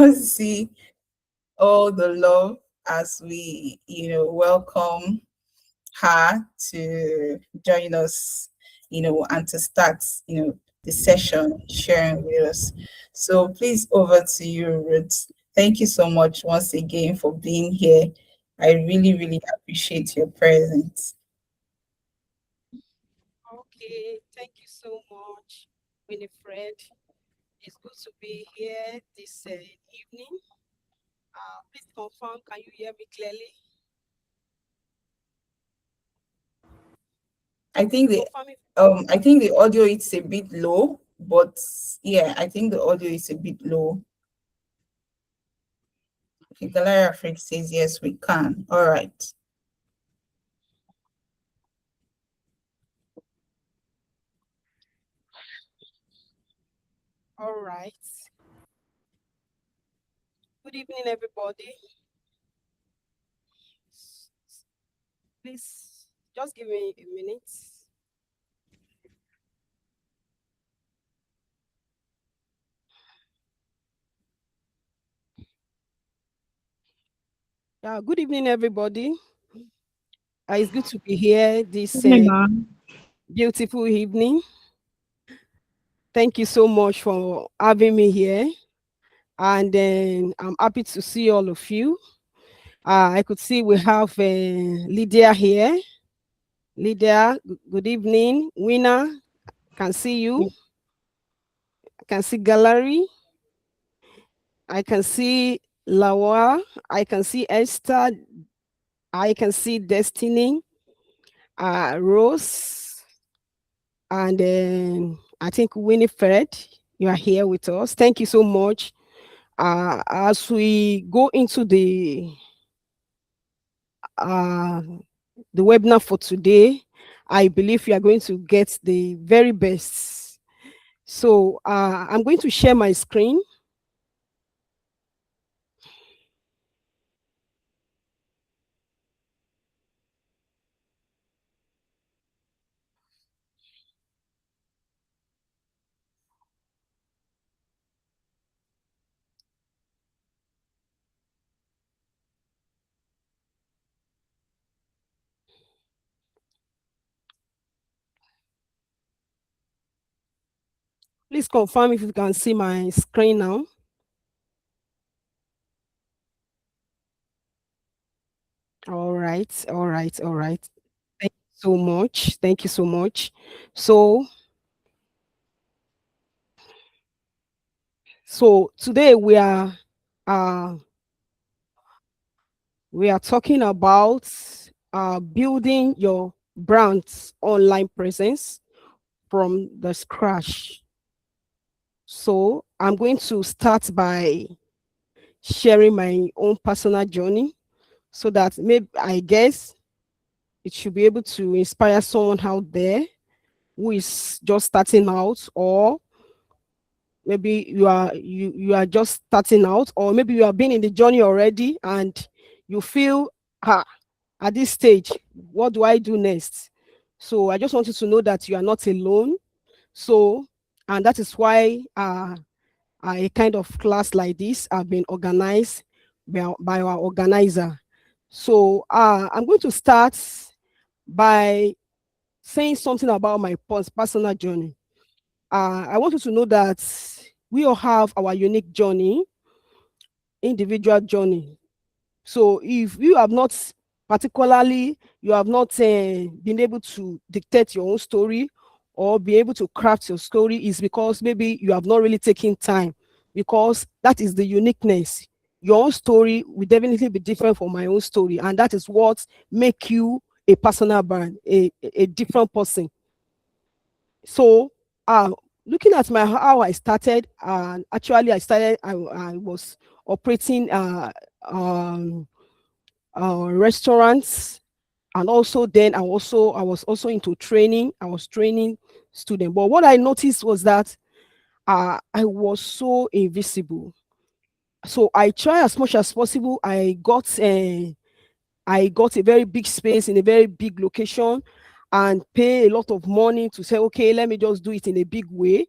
see all the love as we, welcome her to join us, and to start, the session sharing with us. So please over to you, Ruth. Thank you so much once again for being here. I really, really appreciate your presence. Okay, thank you so much, Winifred. It's good to be here this evening. Please confirm, can you hear me clearly? I think the Confirm if I think the audio is a bit low, but yeah, I think the audio is a bit low. Okay, Galera Freak says yes, we can. All right. all right. Good evening, everybody. Please just give me a minute. Yeah, good evening, everybody. It's good to be here this Evening, ma'am. beautiful evening. Thank you so much for having me here. And then I'm happy to see all of you. I could see we have Lydia here. Lydia, good evening. Winner, can see you. I can see Gallery. I can see Lawa. I can see Esther. I can see Destiny. Rose. And then I think Winifred, you are here with us. Thank you so much. As we go into uh, the webinar for today, I believe you are going to get the very best. So I'm going to share my screen. Please confirm if you can see my screen now. All right, all right, all right. Thank you so much. Thank you so much. So, so today uh we are talking about building your brand's online presence from the scratch. So I'm going to start by sharing my own personal journey so that maybe I guess it should be able to inspire someone out there who is just starting out, or maybe you are just starting out, or maybe you have been in the journey already and you feel, ah, at this stage, what do I do next? So I just want you to know that you are not alone. So, and that is why a kind of class like this have been organized by our organizer. So I'm going to start by saying something about my personal journey. I want you to know that we all have our unique journey, individual journey. So if you have not, particularly, you have not been able to dictate your own story or be able to craft your story, is because maybe you have not really taken time, because that is the uniqueness. Your own story will definitely be different from my own story, and that is what make you a personal brand, a different person. So looking at my how I started, and actually I was operating um restaurants, and also then I was also into training. I was training students, but what I noticed was that I was so invisible. So I try as much as possible. I got a very big space in a very big location and pay a lot of money to say, okay, let me just do it in a big way.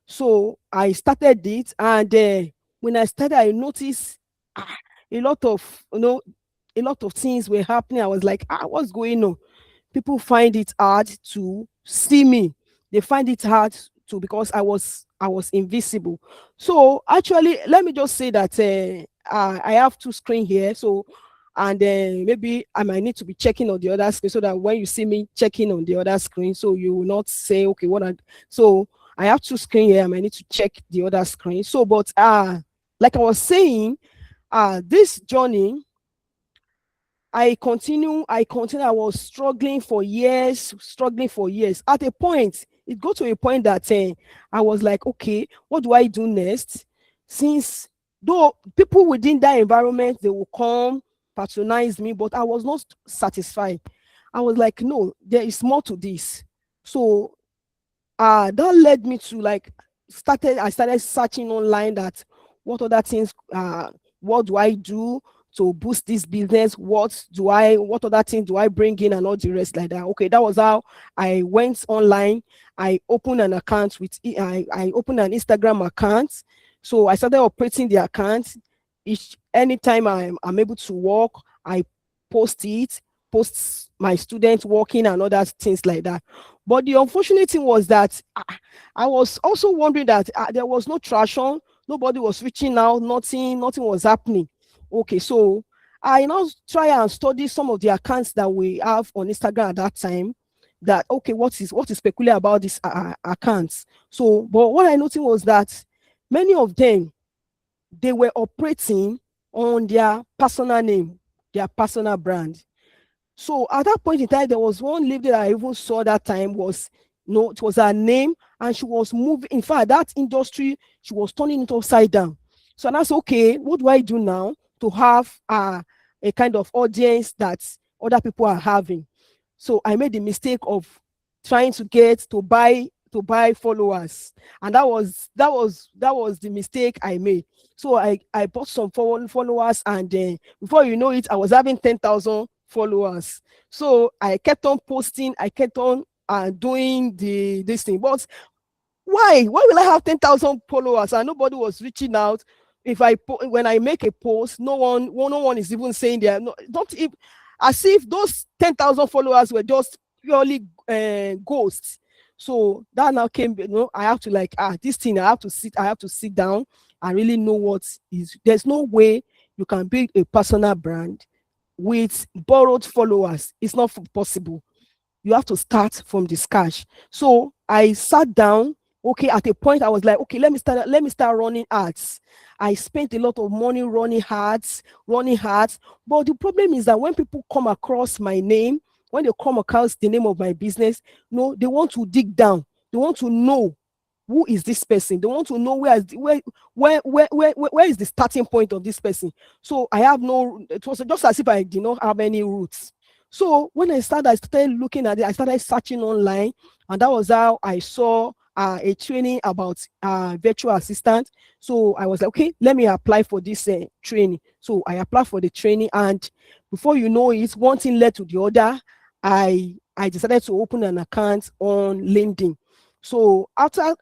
So I started it, and When I started, I noticed ah, a lot of a lot of things were happening. I was like, what's going on? People find it hard to see me. They find it hard to, because I was invisible. So actually, let me just say that I have two screen here. So and then maybe I might need to be checking on the other screen so that when you see me checking on the other screen, so you will not say, okay, so I have two screen here. I might need to check the other screen. So, but like I was saying, this journey I continue. I was struggling for years. At a point, it got to a point that I was like, okay, what do I do next? Since though people within that environment, they will come patronize me, but I was not satisfied. I was like, no, there is more to this. So that led me to like I started searching online that what other things what do I do to boost this business, what other things do I bring in and all the rest like that. Okay, that was how I went online. I opened an account I opened an Instagram account. So I started operating the account. Each anytime I'm able to work, I post it, post my students working and other things like that. But the unfortunate thing was that I was also wondering that there was no traction, nobody was reaching out, nothing was happening. Okay, so I now try and study some of the accounts that we have on Instagram at that time. That okay, what is peculiar about these accounts? So, but what I noticed was that many of them, they were operating on their personal name, their personal brand. So at that point in time, there was one lady that I even saw that time was, it was her name, and she was moving. In fact, that industry, she was turning it upside down. So that's okay. What do I do now to have a kind of audience that other people are having? So I made the mistake of trying to buy followers, and that was the mistake I made. So I bought some followers, and before you know it, I was having 10,000 followers. So I kept on posting, I kept on doing this thing. But why will I have 10,000 followers and nobody was reaching out? When I make a post, no one is even saying there. No, don't if as if those 10,000 followers were just purely ghosts. So that now came, I have to like this thing. I have to sit down and really know what is. There's no way you can build a personal brand with borrowed followers. It's not possible. You have to start from the scratch. So I sat down. Okay, at a point I was like, okay, let me start running ads. I spent a lot of money running ads. But the problem is that when people come across my name, when they come across the name of my business, no, they want to dig down. They want to know who is this person. They want to know where is the starting point of this person. So I have no. It was just as if I did not have any roots. So when I started looking at it. I started searching online, and that was how I saw a training about virtual assistant. So I was like, okay, let me apply for this training. So I applied for the training, and before you know it, one thing led to the other. I decided to open an account on LinkedIn. So after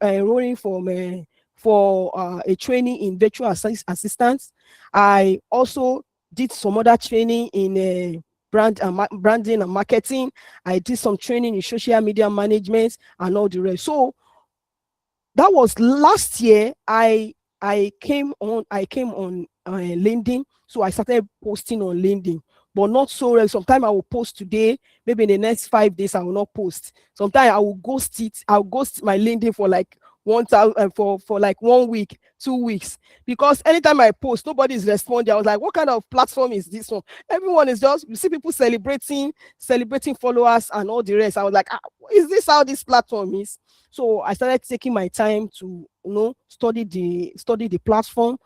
enrolling for a training in virtual assistance, I also did some other training in branding and marketing. I did some training in social media management and all the rest. So that was last year. I came on LinkedIn, so I started posting on LinkedIn, but not so regular. Sometimes I will post today, maybe in the next 5 days I will not post. Sometimes I will ghost it. I'll ghost my LinkedIn for like 1,000 for like 1 week, 2 weeks, because anytime I post, nobody is responding. I was like, what kind of platform is this one? Everyone is just, you see people celebrating followers and all the rest. I was like, is this how this platform is? So I started taking my time to study the platform,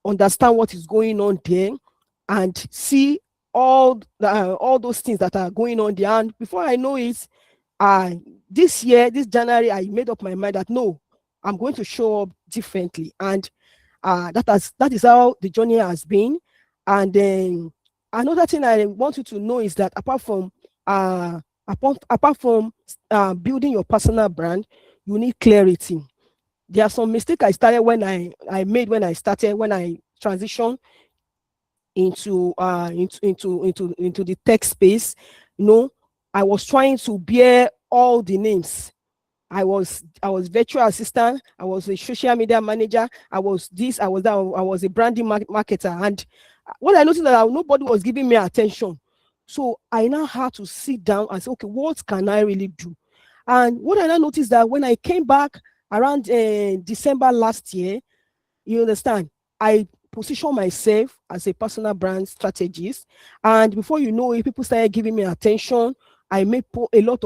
understand what is going on there, and see all those things that are going on there. And before I know it, uh this year, this January, I made up my mind that no, I'm going to show up differently. And that is how the journey has been. And then another thing I want you to know is that uh apart from building your personal brand, you need clarity. There are some mistakes I started when I made when I started when I transitioned into the tech space. You know, I was trying to bear all the names. I was virtual assistant. I was a social media manager. I was this. I was that. I was a branding marketer. And what I noticed that nobody was giving me attention. So I now had to sit down and say, okay, what can I really do? And what I now noticed that when I came back around December last year, you understand, I position myself as a personal brand strategist, and before you know it, people started giving me attention. I made a lot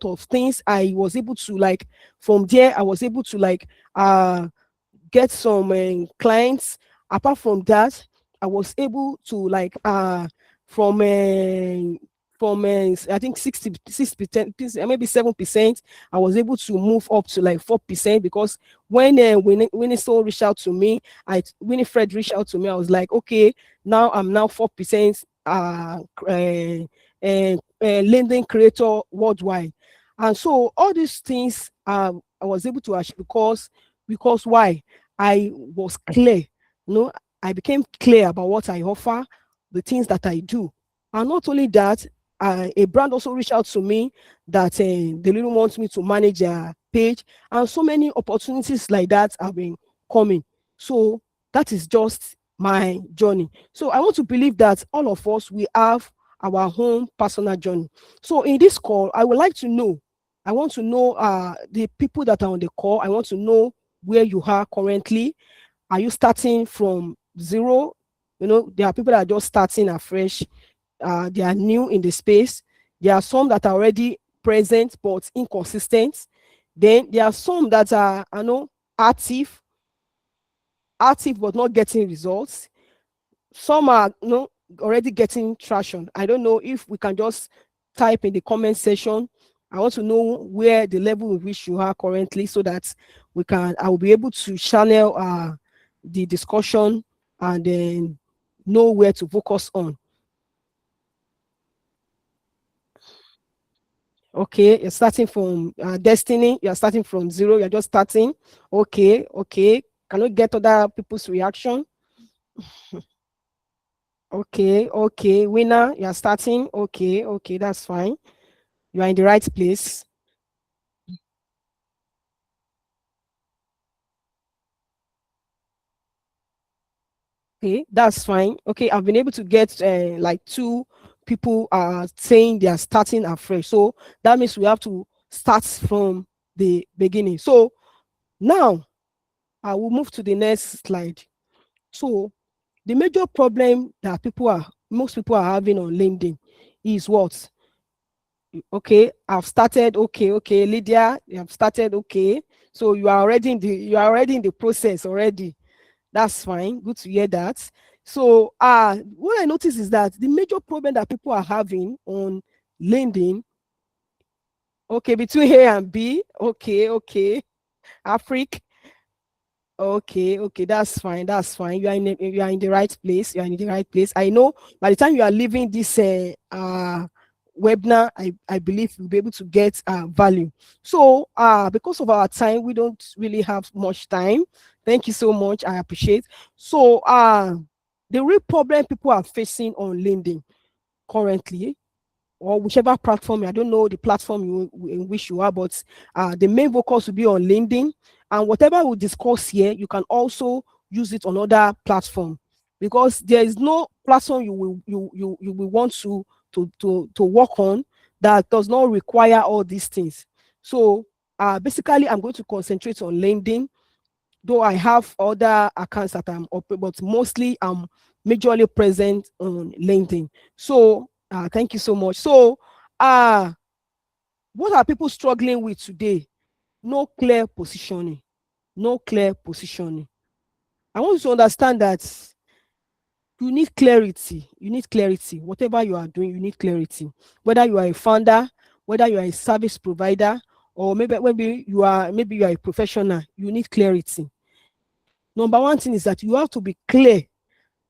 of things. I was able to like, from there I was able to like get some clients. Apart from that, I was able to like from I think 66%, maybe 7%. I was able to move up to like 4% because when so reached out to me, Winifred reached out to me. I was like, okay, now I'm now 4% LinkedIn creator worldwide. And so all these things I was able to achieve because why? I was clear. You know, I became clear about what I offer, the things that I do. And not only that, a brand also reached out to me that they really want me to manage their page. And so many opportunities like that have been coming. So that is just my journey. So I want to believe that all of us, we have our own personal journey. So in this call, I would like to know, I want to know the people that are on the call. I want to know where you are currently. Are you starting from zero? You know, there are people that are just starting afresh. They are new in the space. There are some that are already present but inconsistent. Then there are some that are, active, active but not getting results. Some are, already getting traction. I don't know if we can just type in the comment section. I want to know where the level in which you are currently, so that I will be able to channel the discussion and then know where to focus on. Okay, you're starting from Destiny. You're starting from zero. You're just starting. Okay, okay. Can we get other people's reaction? Okay, okay. Winner, you're starting. Okay, okay. That's fine. You are in the right place. Okay, that's fine. Okay, I've been able to get like two people saying they are starting afresh. So that means we have to start from the beginning. So now I will move to the next slide. So the major problem that most people are having on LinkedIn is what? Okay, I've started. Okay, okay, Lydia, you have started. Okay, so you are already in the process already. That's fine. Good to hear that. So what I notice is that the major problem that people are having on LinkedIn, okay, between A and B, okay, okay, Africa. Okay, okay, that's fine. That's fine. You are in the right place. You are in the right place. I know by the time you are leaving this webinar, I believe you'll be able to get value. So because of our time, we don't really have much time. Thank you so much. I appreciate. So the real problem people are facing on LinkedIn currently, or whichever platform, I don't know the platform in which you are, but the main focus will be on LinkedIn. And whatever we discuss here, you can also use it on other platform, because there is no platform you will want to work on that does not require all these things. So basically, I'm going to concentrate on LinkedIn, though I have other accounts that I'm open, but mostly I'm majorly present on LinkedIn. So thank you so much. So uh what are people struggling with today? No clear positioning. No clear positioning. I want you to understand that you need clarity. You need clarity. Whatever you are doing, you need clarity. Whether you are a founder, whether you are a service provider, or maybe you are a professional, you need clarity. Number one thing is that you have to be clear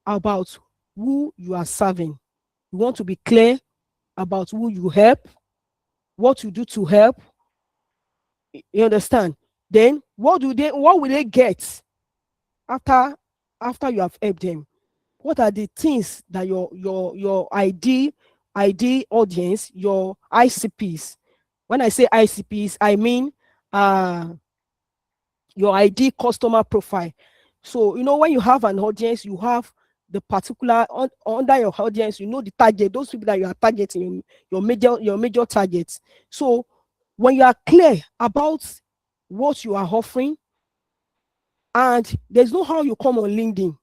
about who you are serving. You want to be clear about who you help, what you do to help. You understand? Then what will they get after you have helped them? What are the things that your ID audience, your ICPs? When I say ICPs, I mean uh your ID customer profile. So, when you have an audience, you have the particular under your audience, the target, those people that you are targeting, your major targets. So, when you are clear about what you are offering, and there's no how you come on LinkedIn.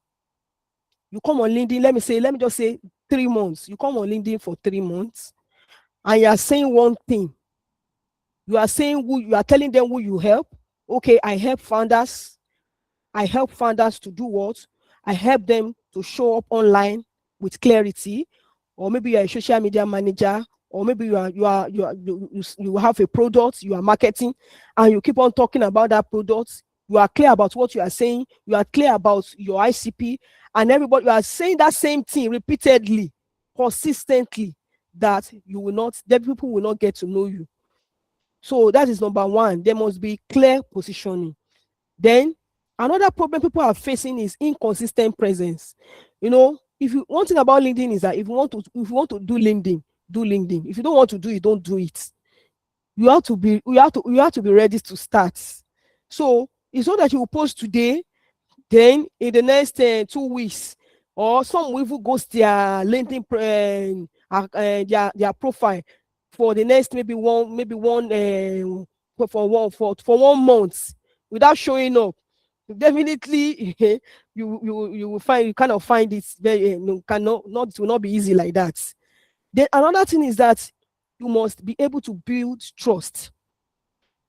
You come on LinkedIn, let me just say 3 months. You come on LinkedIn for 3 months, and you are saying one thing. You are telling them who you help. Okay, I help founders to do what? I help them to show up online with clarity, or maybe you're a social media manager, or maybe you have a product you are marketing, and you keep on talking about that product. You are clear about what you are saying. You are clear about your ICP, and everybody, you are saying that same thing repeatedly, consistently. That people will not get to know you. So that is number one. There must be clear positioning. Then another problem people are facing is inconsistent presence. If you one thing about LinkedIn is that if you want to do LinkedIn, do LinkedIn. If you don't want to do it, don't do it. You have to be ready to start. So it's not that you will post today, then in the next 2 weeks, or some will even ghost their LinkedIn their profile for the next maybe one for 1 month without showing up. Definitely, you will find you kind of find it very cannot not it will not be easy like that. Then another thing is that you must be able to build trust.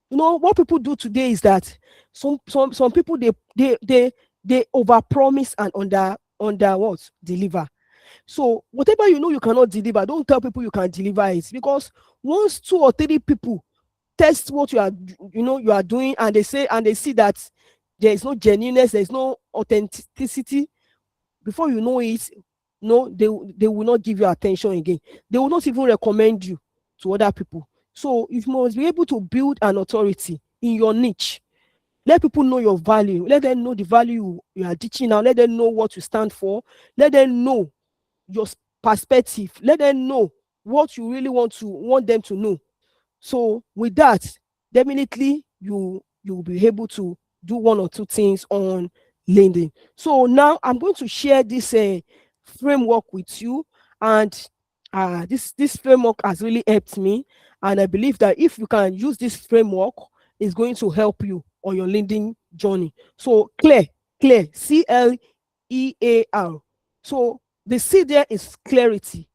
What people do today is that some people they overpromise and under what deliver. So whatever you cannot deliver, don't tell people you can deliver it, because once 2 or 3 people test what you are doing, and they see that there is no genuineness, there is no authenticity, before you know it, no, they will not give you attention again. They will not even recommend you to other people. So you must be able to build an authority in your niche. Let people know your value. Let them know the value you are teaching now. Let them know what you stand for. Let them know your perspective. Let them know what you really want them to know. So with that, definitely you will be able to do one or two things on LinkedIn. So now I'm going to share this framework with you, and this framework has really helped me, and I believe that if you can use this framework, it's going to help you on your LinkedIn journey. So clear, CLEAR. So the C there is clarity.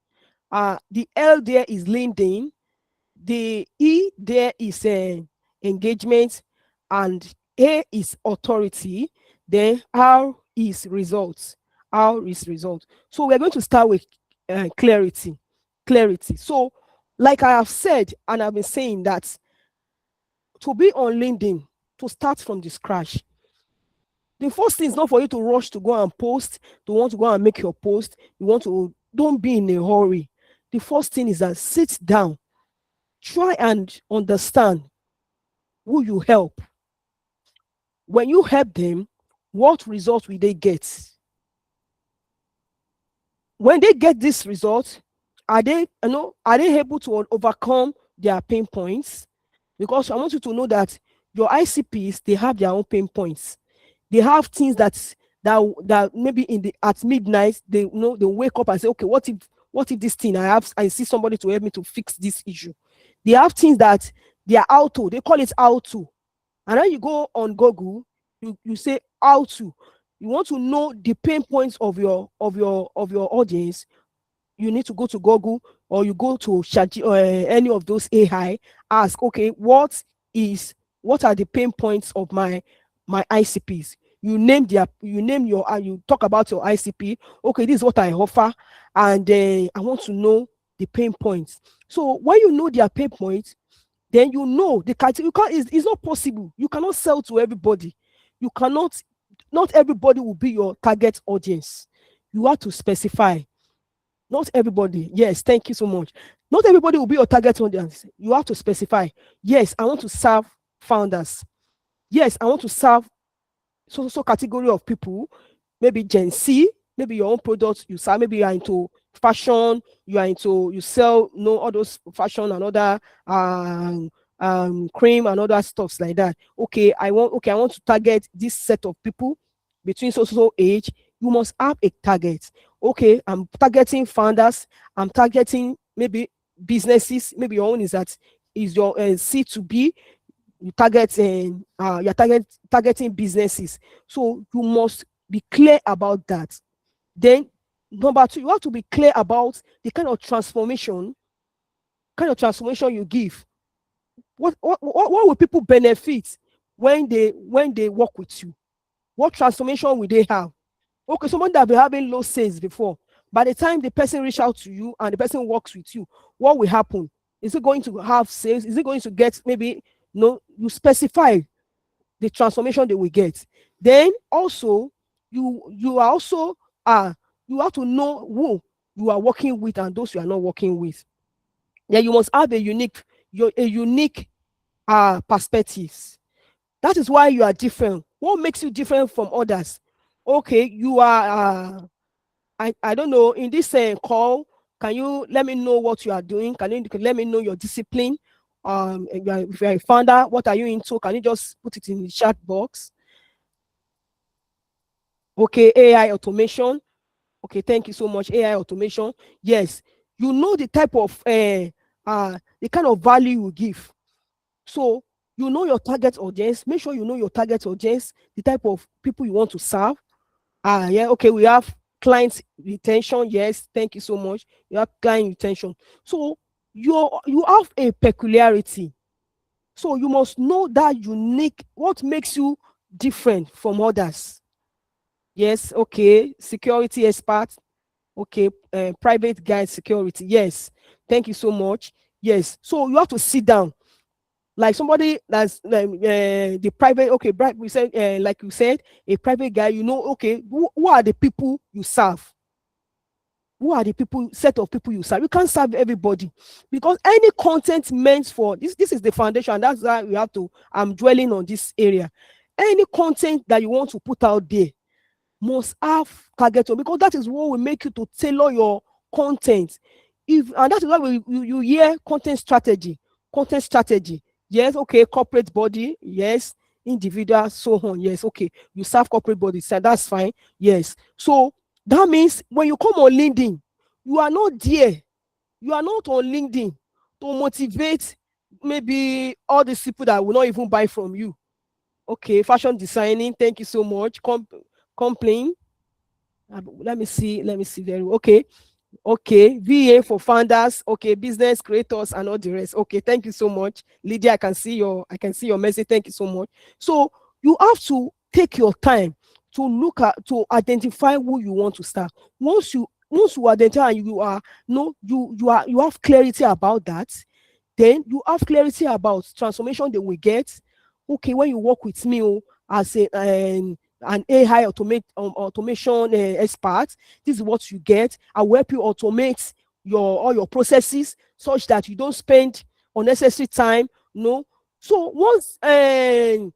The L there is LinkedIn, the E there is engagement, and A is authority, then R is results. R is results. So we're going to start with clarity. Clarity. So, like I have said, and I've been saying that to be on LinkedIn, to start from the scratch, the first thing is not for you to rush to go and post, to want to go and make your post. Don't be in a hurry. The first thing is that sit down, try and understand who you help. When you help them, what results will they get? When they get this result, are they able to overcome their pain points? Because I want you to know that your ICPs, they have their own pain points. They have things that maybe at midnight they wake up and say, okay, what if this thing I see somebody to help me to fix this issue. They have things that they are auto, they call it auto. And then you go on Google, you say how to. You want to know the pain points of your audience. You need to go to Google, or you go to any of those AI. Ask, okay, what are the pain points of my ICPs? You talk about your ICP. Okay, this is what I offer, and I want to know the pain points. So when you know their pain points, then you know the category. It's not possible. You cannot sell to everybody. You cannot. Not everybody will be your target audience. You have to specify. Not everybody. Yes, thank you so much. Not everybody will be your target audience. You have to specify. Yes, I want to serve founders. Yes, I want to serve so category of people, maybe Gen Z, maybe your own products you sell, maybe you are into fashion, you sell, all those fashion and other cream and other stuffs like that. Okay, I want to target this set of people between so age. You must have a target. Okay, I'm targeting founders, I'm targeting maybe businesses, maybe your own is your C2B, targeting businesses, so you must be clear about that. Then number two, you have to be clear about the kind of transformation you give. What will people benefit when they work with you? What transformation will they have? Okay, someone that have been having low sales before, by the time the person reach out to you and the person works with you, what will happen? Is it going to have sales? Is it going to get, maybe, no, you specify the transformation they will get. Then also, you are also you have to know who you are working with and those you are not working with. Then you must have a unique perspectives. That is why you are different. What makes you different from others? Okay, you are I don't know, in this call, can you let me know what you are doing? Can you let me know your discipline? If you're a founder, what are you into? Can you just put it in the chat box? Okay, AI automation. Okay, thank you so much. AI automation. Yes, you know the kind of value you give. So you know your target audience. Make sure you know your target audience, the type of people you want to serve. Yeah, okay, we have client retention. Yes, thank you so much. You have client retention. So you have a peculiarity. So you must know that unique, what makes you different from others. Yes, okay, security expert. Okay, private guide security. Yes, thank you so much. Yes, so you have to sit down like somebody that's the private. Okay, we said, like you said, a private guy. Okay, who are the people you serve? Who are the people, set of people you serve? You can't serve everybody, because any content meant for this. This is the foundation, and that's why we have to. I'm dwelling on this area. Any content that you want to put out there must have target, because that is what will make you to tailor your content. If And that is why you hear content strategy. Yes, okay, corporate body, yes, individual, so on. Yes, okay, you serve corporate body, so that's fine. Yes, so that means when you come on LinkedIn, you are not there, you are not on LinkedIn to motivate maybe all these people that will not even buy from you. Okay, fashion designing, thank you so much. Complain. Let me see very well. Okay. Okay, VA for founders, okay, business creators and all the rest. Okay, thank you so much. Lydia, I can see your message. Thank you so much. So you have to take your time to identify who you want to start. Once you identify, and you are no you have clarity about that, then you have clarity about transformation they will get. Okay, when you work with me, as an AI automation expert, this is what you get. I will help you automate all your processes such that you don't spend unnecessary time. No. So once once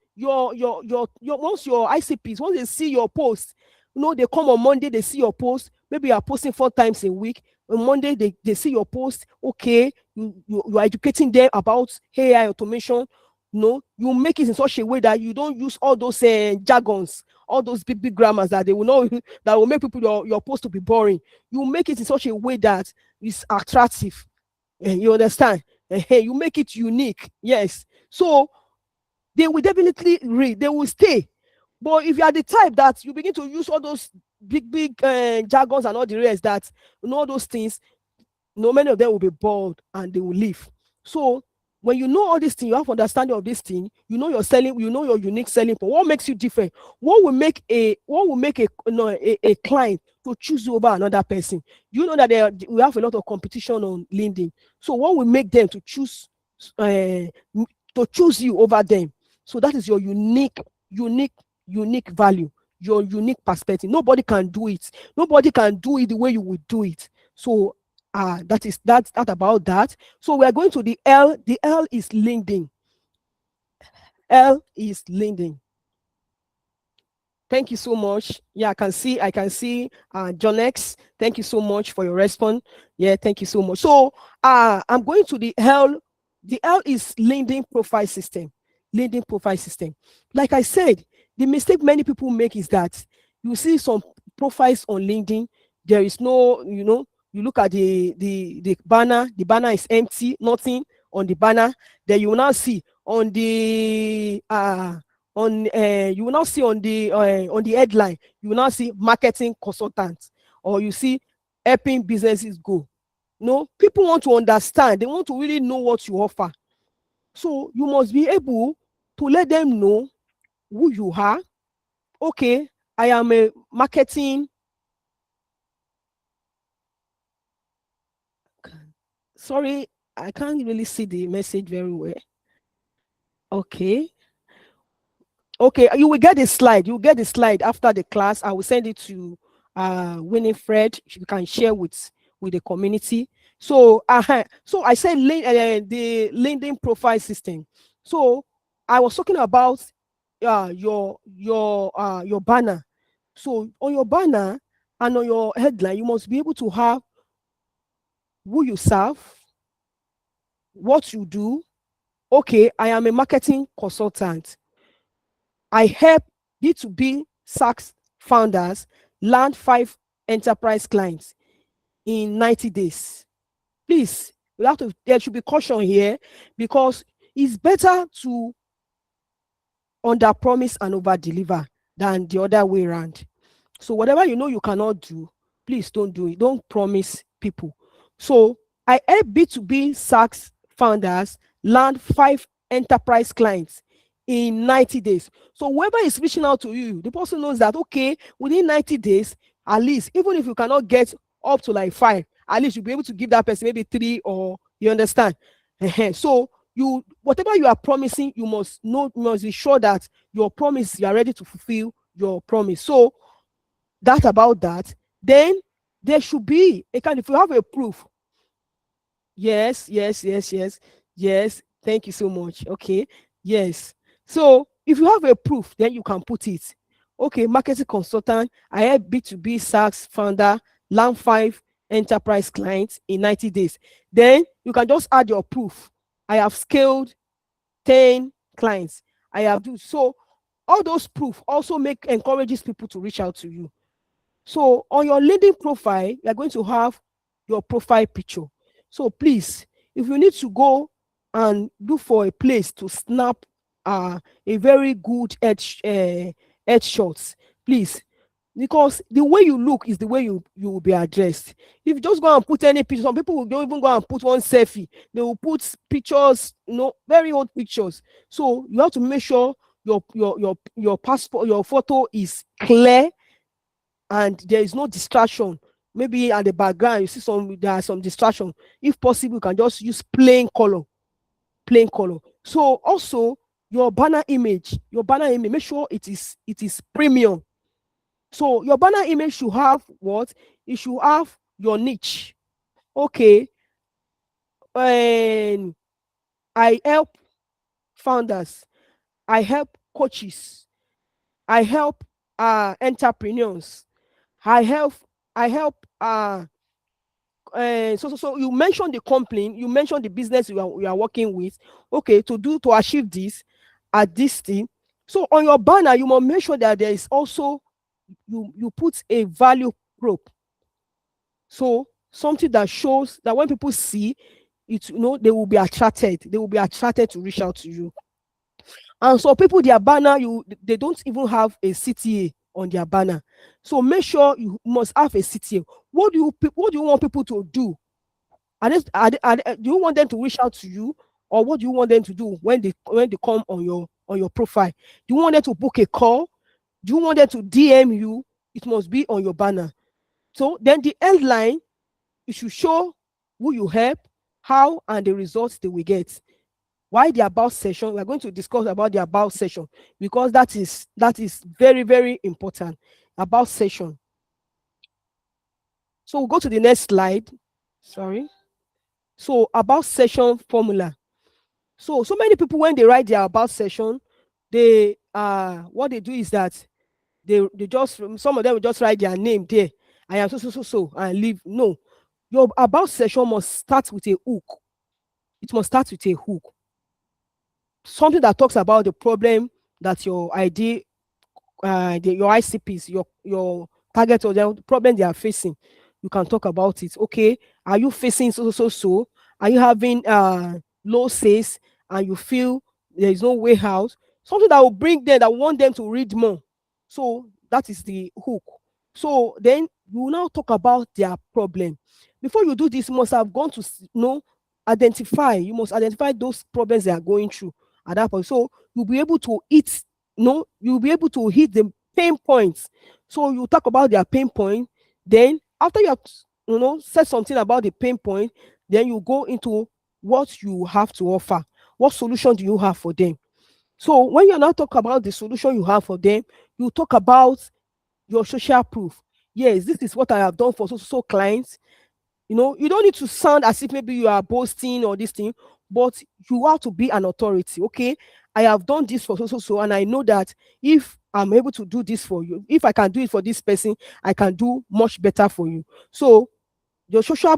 your ICPs, once they see your post, they come on Monday, they see your post. Maybe you are posting 4 times a week. On Monday, they see your post. Okay, you are educating them about AI automation. No, you make it in such a way that you don't use all those jargons, all those big grammars that they will know that will make people your post to be boring. You make it in such a way that is attractive. You understand? You make it unique. Yes. So they will definitely read. They will stay. But if you are the type that you begin to use all those big jargons and all the rest, that all those things, many of them will be bored and they will leave. So when you know all these things, you have understanding of this thing, your selling, your unique selling point. What makes you different? What will make a client to choose you over another person? You know that we have a lot of competition on LinkedIn. So what will make them uh, to choose you over them? So that is your unique value, your unique perspective. Nobody can do it. Nobody can do it the way you would do it. So that about that. So we are going to the L. The L is LinkedIn. L is LinkedIn. Thank you so much. Yeah, I can see John X. Thank you so much for your response. Yeah, thank you so much. So I'm going to the L. The L is LinkedIn profile system. LinkedIn profile system. Like I said, the mistake many people make is that you see some profiles on LinkedIn, there is no, you look at the banner is empty, nothing on the banner. Then you will now see you will now see on the headline, you will now see marketing consultant, or you see helping businesses go. No, people want to understand, they want to really know what you offer. So you must be able to let them know who you are. Okay, I am a marketing, sorry, I can't really see the message very well. Okay. Okay, you will get the slide. You will get the slide after the class. I will send it to Winifred. You can share with the community. So so I said the LinkedIn profile system. So I was talking about your banner. So on your banner and on your headline, you must be able to have who you serve, what you do. Okay, I am a marketing consultant. I help B2B SaaS founders land 5 enterprise clients in 90 days. Please, there should be caution here, because it's better to under promise and over deliver than the other way around. So whatever you know you cannot do, please don't do it. Don't promise people. So I help B2B SaaS founders land 5 enterprise clients in 90 days. So whoever is reaching out to you, the person knows that, okay, within 90 days, at least, even if you cannot get up to like 5, at least you'll be able to give that person maybe 3, or you understand. So whatever you are promising, you must be sure that your promise, you are ready to fulfill your promise. So that about that, then there should be a kind, if you have a proof. Yes, yes, yes, yes, yes. Thank you so much. Okay. Yes. So if you have a proof, then you can put it. Okay, marketing consultant, I help B2B SaaS founder land 5 enterprise clients in 90 days. Then you can just add your proof. I have scaled 10 clients. I have do so. All those proof also encourages people to reach out to you. So on your LinkedIn profile, you are going to have your profile picture. So please, if you need to go and look for a place to snap a very good edge shots, please, because the way you look is the way you will be addressed. If you just go and put any picture, some people will don't even go and put one selfie. They will put pictures, very old pictures. So you have to make sure your passport, your photo is clear, and there is no distraction. Maybe at the background you see there are some distraction. If possible, you can just use plain color. So also your banner image, make sure it is premium. So your banner image should have what? It should have your niche. Okay, and I help founders, I help coaches, I help entrepreneurs, I help I help so you mentioned the company, you mentioned the business you are working with. Okay, to achieve this at this thing. So on your banner, you must make sure that there is also, you put a value prop. So something that shows that when people see it, they will be attracted to reach out to you. And so people, their banner, they don't even have a CTA on their banner. So make sure you must have a CTA. What do you want people to do? Do you want them to reach out to you, or what do you want them to do when they come on your profile? Do you want them to book a call? Do you want them to DM you? It must be on your banner. So then the headline, it should show who you help, how, and the results they will get. Why the about session? We're going to discuss about the about session, because that is very, very important. About session. So we'll go to the next slide. Sorry. So about session formula. So many people, when they write their about session, they what they do is that they just, some of them will just write their name there. I am so so so so and leave. No, your about section must start with a hook. It must start with a hook, something that talks about the problem that your ID, your ICPs, your target or the problem they are facing. You can talk about it. Okay, are you facing so so so so? Are you having low sales and you feel there is no way out? Something that will bring them, that want them to read more. So that is the hook. So then you will now talk about their problem. Before you do this, you must have gone to know, identify. You must identify those problems they are going through at that point. So you'll be able to hit, no, you'll be able to hit the pain points. So you talk about their pain point. Then after you have, said something about the pain point, then you go into what you have to offer. What solution do you have for them? So when you now talk about the solution you have for them, you talk about your social proof. Yes, this is what I have done for so so so clients. You don't need to sound as if maybe you are boasting or this thing, but you have to be an authority. Okay, I have done this for so so so, and I know that if I'm able to do this for you, if I can do it for this person, I can do much better for you. So your social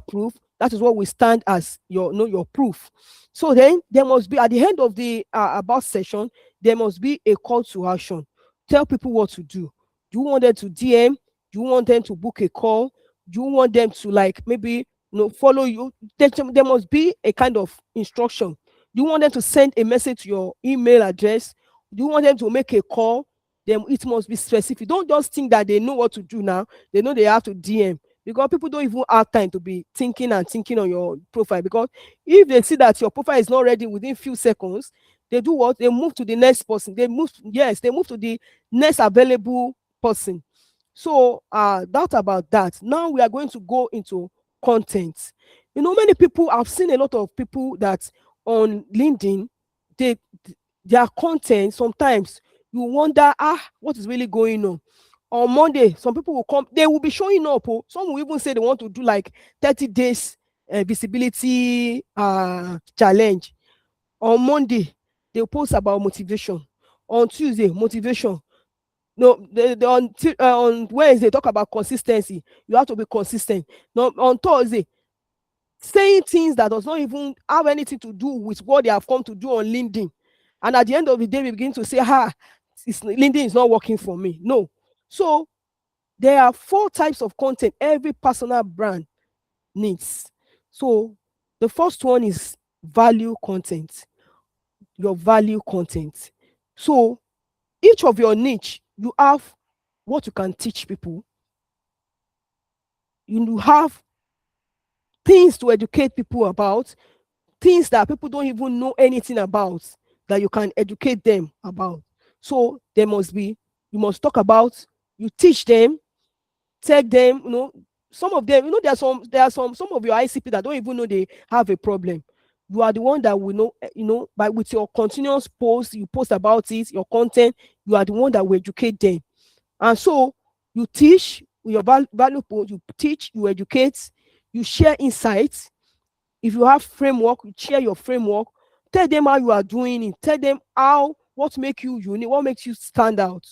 proof, that is what we stand as your proof. So then there must be, at the end of the about session, there must be a call to action. Tell people what to do. Do you want them to DM? Do you want them to book a call? Do you want them to, like, maybe follow you? There must be a kind of instruction. Do you want them to send a message to your email address? Do you want them to make a call? Then it must be specific. Don't just think that they know what to do now. They know they have to DM, because people don't even have time to be thinking and thinking on your profile. Because if they see that your profile is not ready within few seconds, they do what? They move to the next person. They move to the next available person. So that about that. Now we are going to go into content. Many people, I've seen a lot of people that on LinkedIn, they their content, sometimes you wonder, what is really going on Monday. Some people will come, they will be showing up. Oh, some will even say they want to do like 30 days visibility challenge. On Monday, they'll post about motivation. On Tuesday, motivation. No, on Wednesday, talk about consistency. You have to be consistent. No, on Thursday, saying things that does not even have anything to do with what they have come to do on LinkedIn. And at the end of the day, we begin to say, LinkedIn is not working for me. No. So there are 4 types of content every personal brand needs. So the first one is value content, your value content. So each of your niche, you have what you can teach people. You have things to educate people about, things that people don't even know anything about, that you can educate them about. So you must talk about, you teach them, take them, some of them, there are some of your ICP that don't even know they have a problem. You are the one that will know, by with your continuous post, you post about it, your content, you are the one that will educate them. And so you teach with your value post, you teach, you educate, you share insights. If you have framework, you share your framework. Tell them how you are doing it. Tell them what makes you unique, what makes you stand out.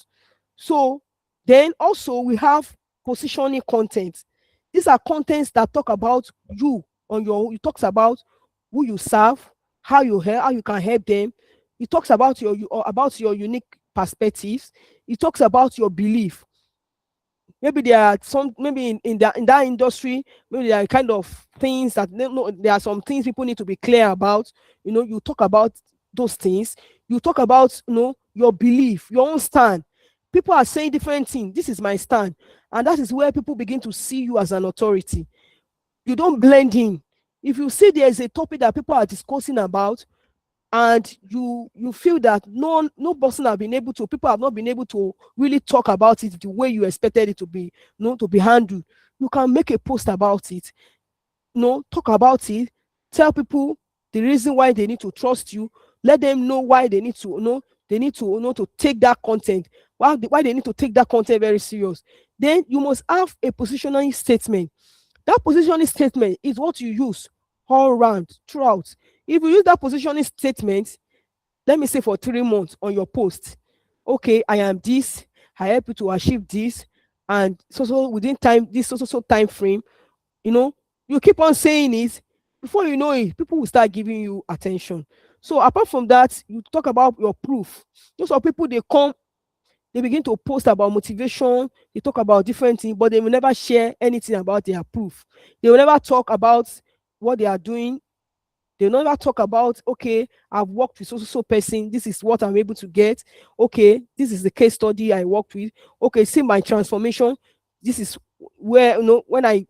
So then also we have positioning content. These are contents that talk about you on your own. It talks about who you serve, how you can help them. It talks about about your unique perspectives. It talks about your belief. Maybe there are some, maybe in that industry, maybe there are kind of things that there are some things people need to be clear about. You talk about those things. You talk about your belief, your own stand. People are saying different things. This is my stand, and that is where people begin to see you as an authority. You don't blend in. If you see there is a topic that people are discussing about, and you feel that no person have been able to, people have not been able to really talk about it the way you expected it to be, to be handled, you can make a post about it. Talk about it. Tell people the reason why they need to trust you. Let them know why they need to to take that content, why they need to take that content very serious. Then you must have a positioning statement. That positioning statement is what you use all round throughout. If you use that positioning statement, let me say for 3 months on your post. Okay, I am this, I help you to achieve this, and so within time, this so time frame, you know, you keep on saying it, before you know it, people will start giving you attention. So apart from that, you talk about your proof. Those are people, they come, they begin to post about motivation, they talk about different things, but they will never share anything about their proof. They will never talk about what they are doing. They will never talk about, okay, I've worked with so person, this is what I'm able to get. Okay, this is the case study I worked with. Okay, see my transformation. This is where, when I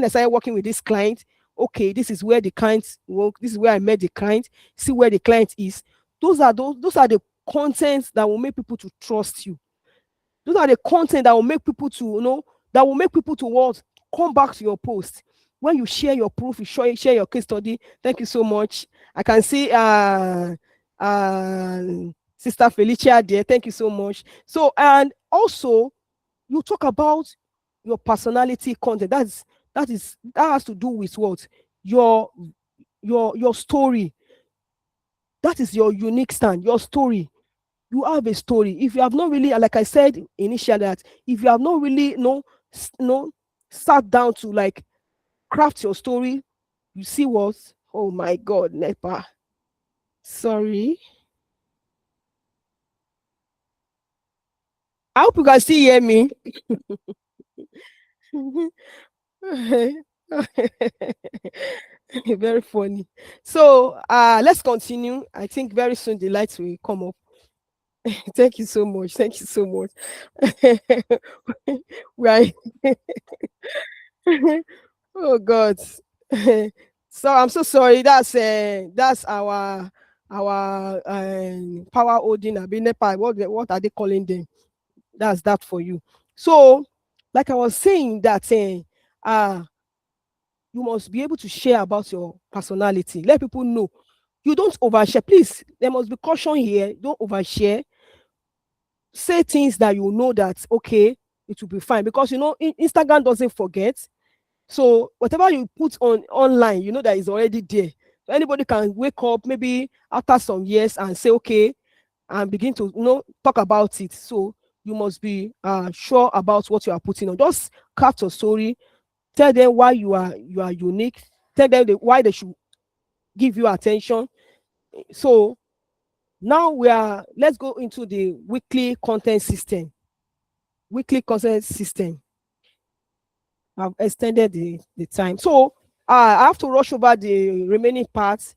started working with this client. Okay, this is where the client work. This is where I met the client. See where the client is. Those are the contents that will make people to trust you. Those are the content that will make people to, that will make people to what, come back to your post. When you share your proof, you share your case study. Thank you so much. I can see uh Sister Felicia there. Thank you so much. So, and also, you talk about your personality content. That has to do with what? Your your story. That is your unique stand, your story. You have a story. If you have not really, like I said initially, that if you have not really, sat down to like craft your story, you see what? Oh my God, Nepa. Sorry. I hope you can still hear me. Very funny. So let's continue. I think very soon the lights will come up. Thank you so much. Thank you so much. Right. Oh God. So I'm so sorry. That's our power holding abi NEPA. What are they calling them? That's that for you. So, like I was saying, that you must be able to share about your personality. Let people know. You don't overshare. Please, there must be caution here. Don't overshare. Say things that you know that okay, it will be fine, because Instagram doesn't forget. So whatever you put on online, you know that is already there. So anybody can wake up maybe after some years and say okay, and begin to talk about it. So you must be sure about what you are putting on. Just craft your story. Tell them why you are unique. Tell them why they should give you attention. So now let's go into the weekly content system. Weekly content system. I've extended the time. So I have to rush over the remaining parts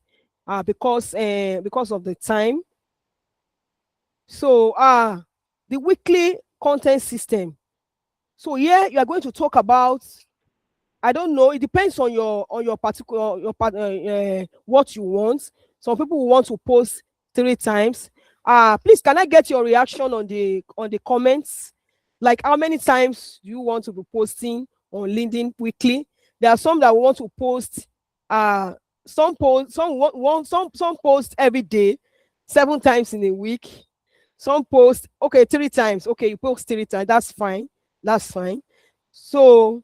because of the time. So the weekly content system. So here you are going to talk about, I don't know, it depends on your particular what you want. Some people will want to post 3 times. Please, can I get your reaction on the comments? Like, how many times do you want to be posting on LinkedIn weekly? There are some that want to post some post every day, 7 times in a week. Some post, okay, 3 times. Okay, you post 3 times. That's fine. That's fine. So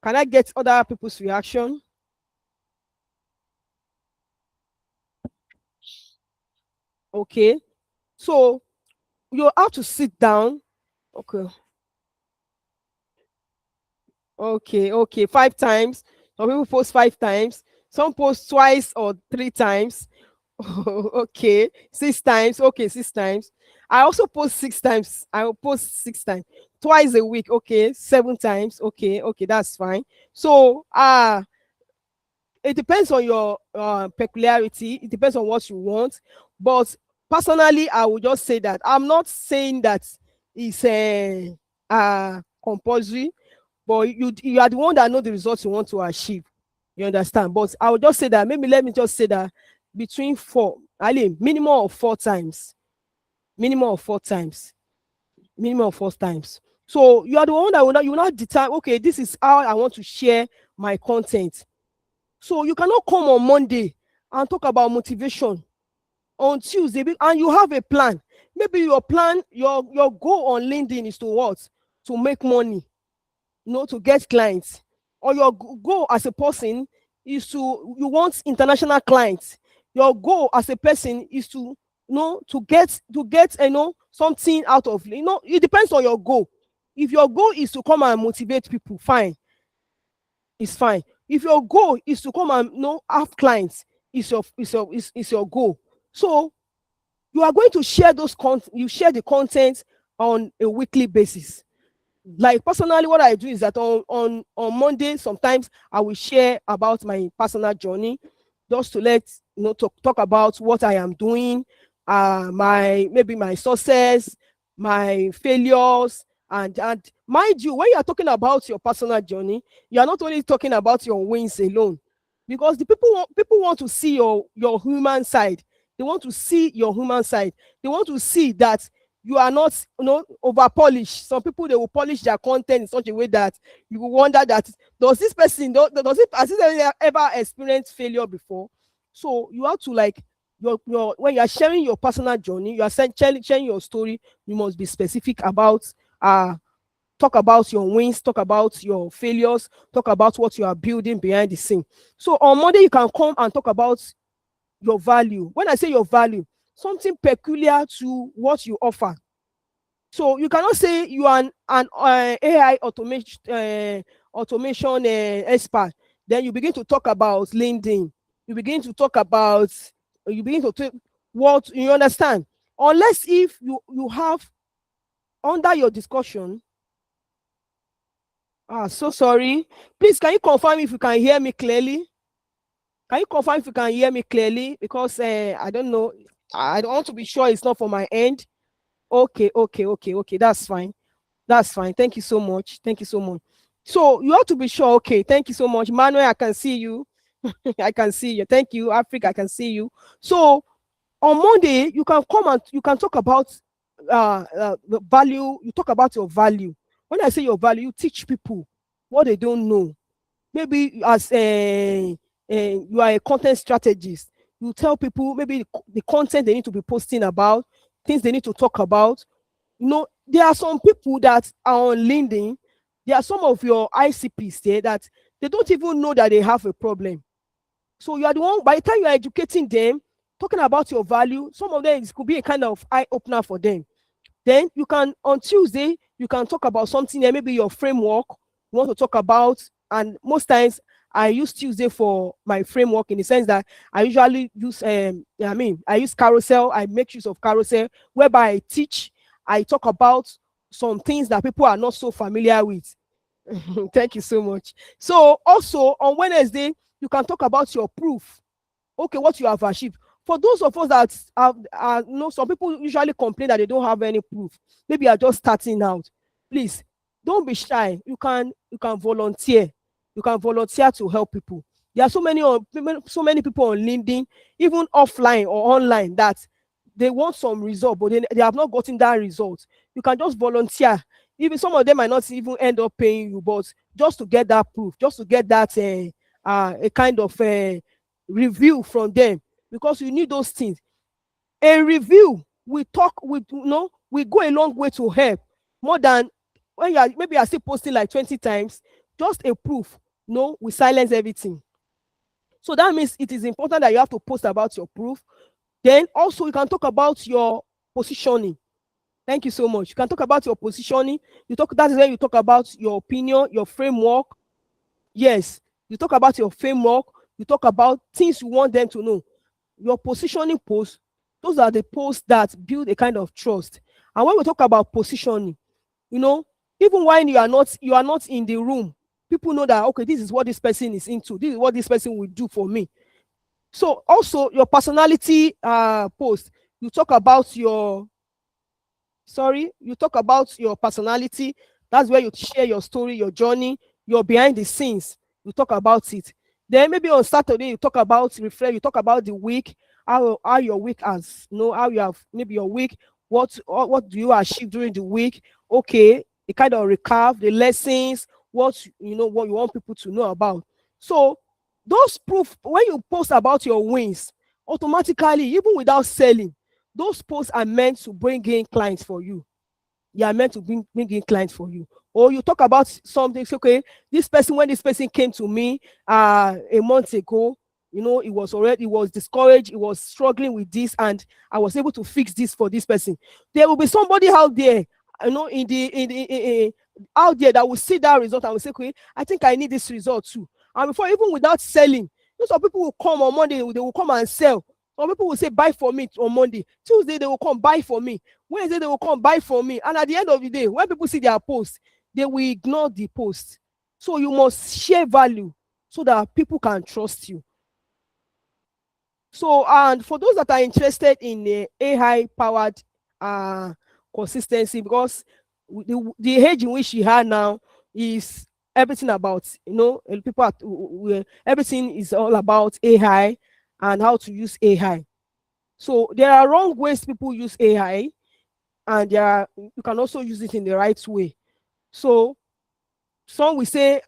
can I get other people's reaction? Okay. So you have to sit down. Okay. Okay. Okay. 5 times. Some people post 5 times. Some post twice or 3 times. Okay. 6 times. Okay. 6 times. I also post 6 times. I will post 6 times. Twice a week. Okay. 7 times. Okay. Okay. That's fine. So it depends on your peculiarity. It depends on what you want. But personally, I would just say that I'm not saying that it's compulsory, but you are the one that know the results you want to achieve. You understand? But I would just say that, maybe let me just say that between four, I mean minimum of 4 times, minimum of 4 times, minimum of 4 times. So you are the one that you will not determine. Okay, this is how I want to share my content. So you cannot come on Monday and talk about motivation on Tuesday and you have a plan. Maybe your plan, your goal on LinkedIn is to what? To make money, to get clients. Or your goal as a person is you want international clients. Your goal as a person is to to get something out of, it depends on your goal. If your goal is to come and motivate people, fine, it's fine. If your goal is to come and have clients, is your goal. So you are going to share you share the content on a weekly basis. Like personally, what I do is that on Monday, sometimes I will share about my personal journey, just to talk about what I am doing, my maybe my success, my failures, and mind you, when you are talking about your personal journey, you are not only talking about your wins alone, because the people want to see your human side. They want to see your human side. They want to see that you are not over polished. Some people, they will polish their content in such a way that you will wonder that, does this person does it has it ever experienced failure before? So you have to, like, your when you are sharing your personal journey, you are sharing your story, you must be specific about, uh talk about your wins, talk about your failures, talk about what you are building behind the scene. So on Monday, you can come and talk about your value. When I say your value, something peculiar to what you offer. So you cannot say you are an AI automation expert. Then you begin to talk about LinkedIn. You begin to talk about, you begin to take what you understand. Unless if you have under your discussion. So sorry. Please, can you confirm if you can hear me clearly? Can you confirm if you can hear me clearly? Because I don't know. I don't want to be sure it's not from my end. Okay, okay, okay, okay. That's fine. That's fine. Thank you so much. Thank you so much. So you have to be sure. Okay, thank you so much. Manuel, I can see you. I can see you. Thank you. Africa, I can see you. So on Monday, you can come and you can talk about the value. You talk about your value. When I say your value, you teach people what they don't know. Maybe as you are a content strategist, you tell people maybe the content they need to be posting about, things they need to talk about. There are some people that are on LinkedIn. There are some of your ICPs there that they don't even know that they have a problem. So you are the one, by the time you are educating them, talking about your value, some of them, it could be a kind of eye opener for them. Then you can, on Tuesday, you can talk about something there, maybe your framework you want to talk about. And most times I use Tuesday for my framework, in the sense that I usually use, I use carousel. I make use of carousel, whereby I teach, I talk about some things that people are not so familiar with. Thank you so much. So also on Wednesday, you can talk about your proof. Okay, what you have achieved. For those of us that some people usually complain that they don't have any proof. Maybe you are just starting out. Please don't be shy. You can volunteer. You can volunteer to help people. There are so many people on LinkedIn, even offline or online, that they want some result, but they have not gotten that result. You can just volunteer. Even some of them might not even end up paying you, but just to get that proof, just to get that a kind of review from them, because you need those things. A review, we go a long way to help, more than when maybe you are still posting like 20 times. Just a proof, we silence everything. So that means it is important that you have to post about your proof. Then also you can talk about your positioning. Thank you so much. You can talk about your positioning. That is when you talk about your opinion, your framework. Yes, you talk about your framework. You talk about things you want them to know. Your positioning posts, those are the posts that build a kind of trust. And when we talk about positioning, even when you are not in the room, people know that, okay, this is what this person is into. This is what this person will do for me. So also your personality post, you talk about your personality. That's where you share your story, your journey, your behind the scenes. You talk about it. Then maybe on Saturday you talk about reflect. You talk about the week, how your week has, how you have maybe your week. What do you achieve during the week? Okay, a kind of recap the lessons. What you want people to know about. So those proof, when you post about your wins, automatically, even without selling, those posts are meant to bring in clients for you. You are meant to bring in clients for you. Or you talk about something, say, okay, when this person came to me a month ago, it was already, it was discouraged, it was struggling with this, and I was able to fix this for this person. There will be somebody out there, out there, that will see that result and will say, okay, I think I need this result too. And before, even without selling, some people will come on Monday, they will come and sell. Some people will say, buy for me on Monday. Tuesday, they will come, buy for me. Wednesday, they will come, buy for me. And at the end of the day, when people see their post, they will ignore the post. So you must share value so that people can trust you. So, and for those that are interested in the AI powered consistency, because the age in which we are now is everything about, people everything is all about AI and how to use AI. So there are wrong ways people use AI, and you can also use it in the right way. So some will say,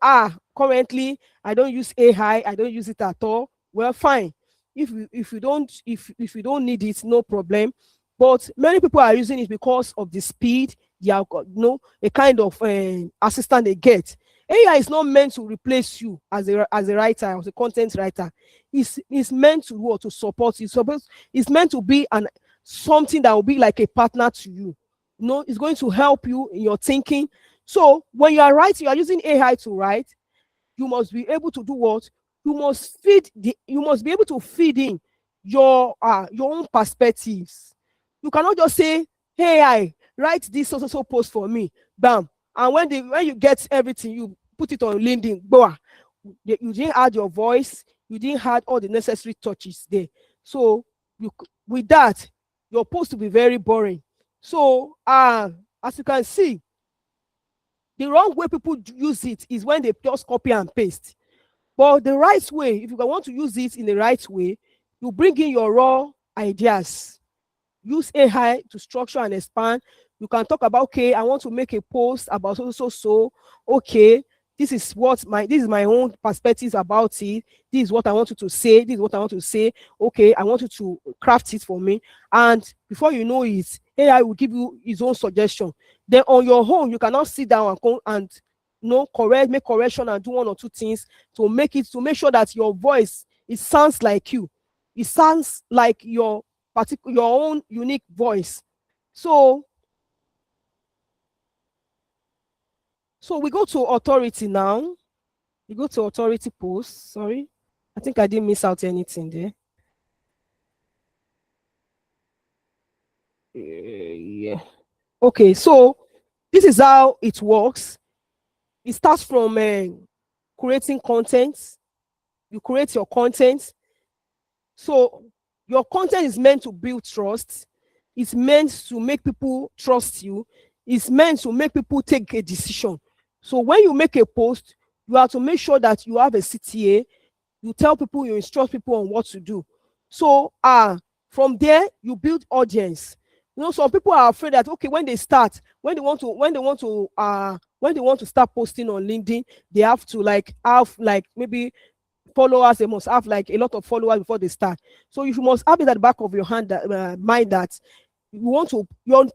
currently I don't use AI, I don't use it at all. Well, fine. If you don't need it, no problem. But many people are using it because of the speed. They are, a kind of assistant they get. AI is not meant to replace you as a writer, as a content writer. It's meant to support you. It's meant to be something that will be like a partner to you. It's going to help you in your thinking. So when you are writing, you are using AI to write, you must be able to do what? You must be able to feed in your own perspectives. You cannot just say, hey, I write this so post for me, bam. And when you get everything, you put it on LinkedIn, boah. You didn't add your voice, you didn't add all the necessary touches there. So with that, your post will be very boring. So as you can see, the wrong way people use it is when they just copy and paste. But the right way, if you want to use it in the right way, you bring in your raw ideas. Use AI to structure and expand. You can talk about, okay, I want to make a post about so. Okay, this is my own perspective about it. This is what I want you to say. This is what I want to say. Okay, I want you to craft it for me. And before you know it, AI will give you his own suggestion. Then on your own, you cannot sit down and make correction and do one or two things to make sure that your voice, it sounds like you. It sounds like your own unique voice. So we go to authority now. We go to authority post. Sorry, I think I didn't miss out anything there. Yeah. Okay, so this is how it works. It starts from creating content. You create your content. So your content is meant to build trust. It's meant to make people trust you. It's meant to make people take a decision. So when you make a post, you have to make sure that you have a CTA. You tell people, you instruct people on what to do. So from there, you build audience. Some people are afraid that, okay, when they want to start posting on LinkedIn, they have to have maybe followers. They must have a lot of followers before they start. So you must have it at the back of your mind that your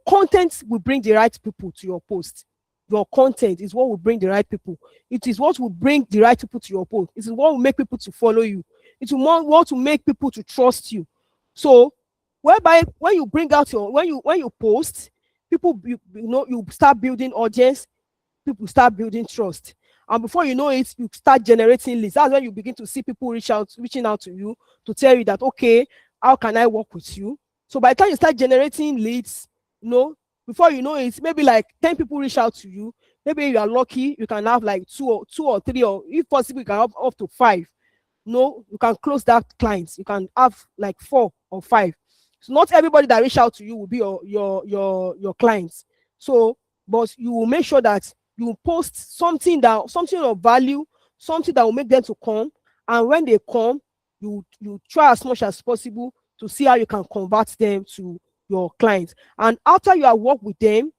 content will bring the right people to your post. Your content is what will bring the right people. It is what will bring the right people to your post. It is what will make people to follow you. It will what to make people to trust you. So whereby when you bring out when you post, people you start building audience, people start building trust. And before you know it, you start generating leads. That's when you begin to see people reaching out to you to tell you that, okay, how can I work with you? So by the time you start generating leads, before you know it, maybe 10 people reach out to you. Maybe you are lucky, you can have two or three, or if possible, you can have up to 5. You can close that client. You can have 4 or 5. So not everybody that reach out to you will be your clients. So, but you will make sure that you post something of value, something that will make them to come. And when they come, you try as much as possible to see how you can convert them to your clients. And after you have worked with them,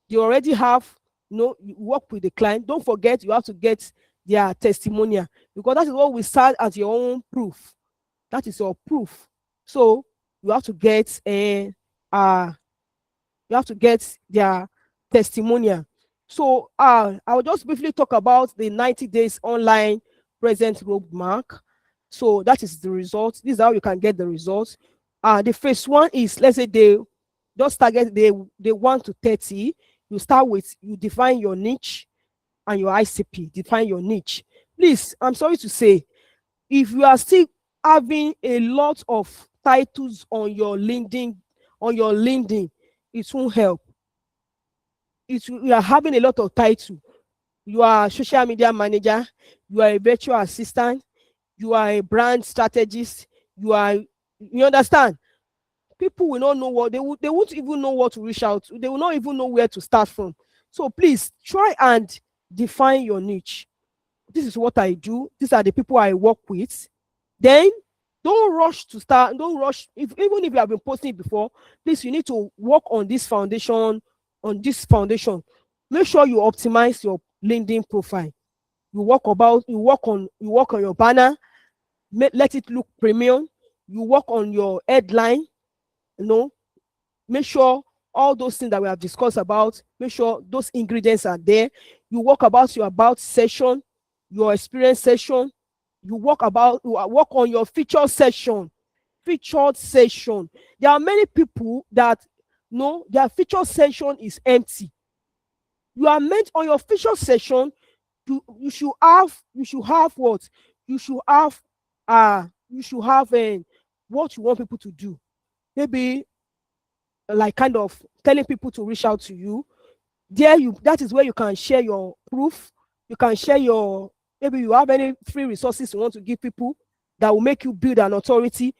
you already have, you work with the client. Don't forget, you have to get their testimonial, because that is what we start as your own proof. That is your proof. So you have to get their testimonial. So I will just briefly talk about the 90 days online present roadmap. So that is the result. This is how you can get the results. The phase one is, let's say they just target they 1 to 30. You start with, you define your niche and your ICP. Define your niche. Please, I'm sorry to say, if you are still having a lot of titles on your LinkedIn, it won't help. You are having a lot of titles. You are a social media manager, you are a virtual assistant, you are a brand strategist, you understand? People will not know what they won't even know what to reach out to. They will not even know where to start from. So please try and define your niche. This is what I do. These are the people I work with. Then don't rush to start. Don't rush. Even if you have been posting it before, please, you need to work on this foundation. On this foundation, make sure you optimize your LinkedIn profile. You work on your banner. Let it look premium. You work on your headline. You know, make sure all those things that we have discussed about, make sure those ingredients are there. You work about your about session, your experience session. You work on your feature session. Featured session. There are many people that know their feature session is empty. You are meant on your feature session. You should have what? You should have what you want people to do. Maybe like kind of telling people to reach out to you. That is where you can share your proof. You can share your, maybe you have any free resources you want to give people that will make you build an authority.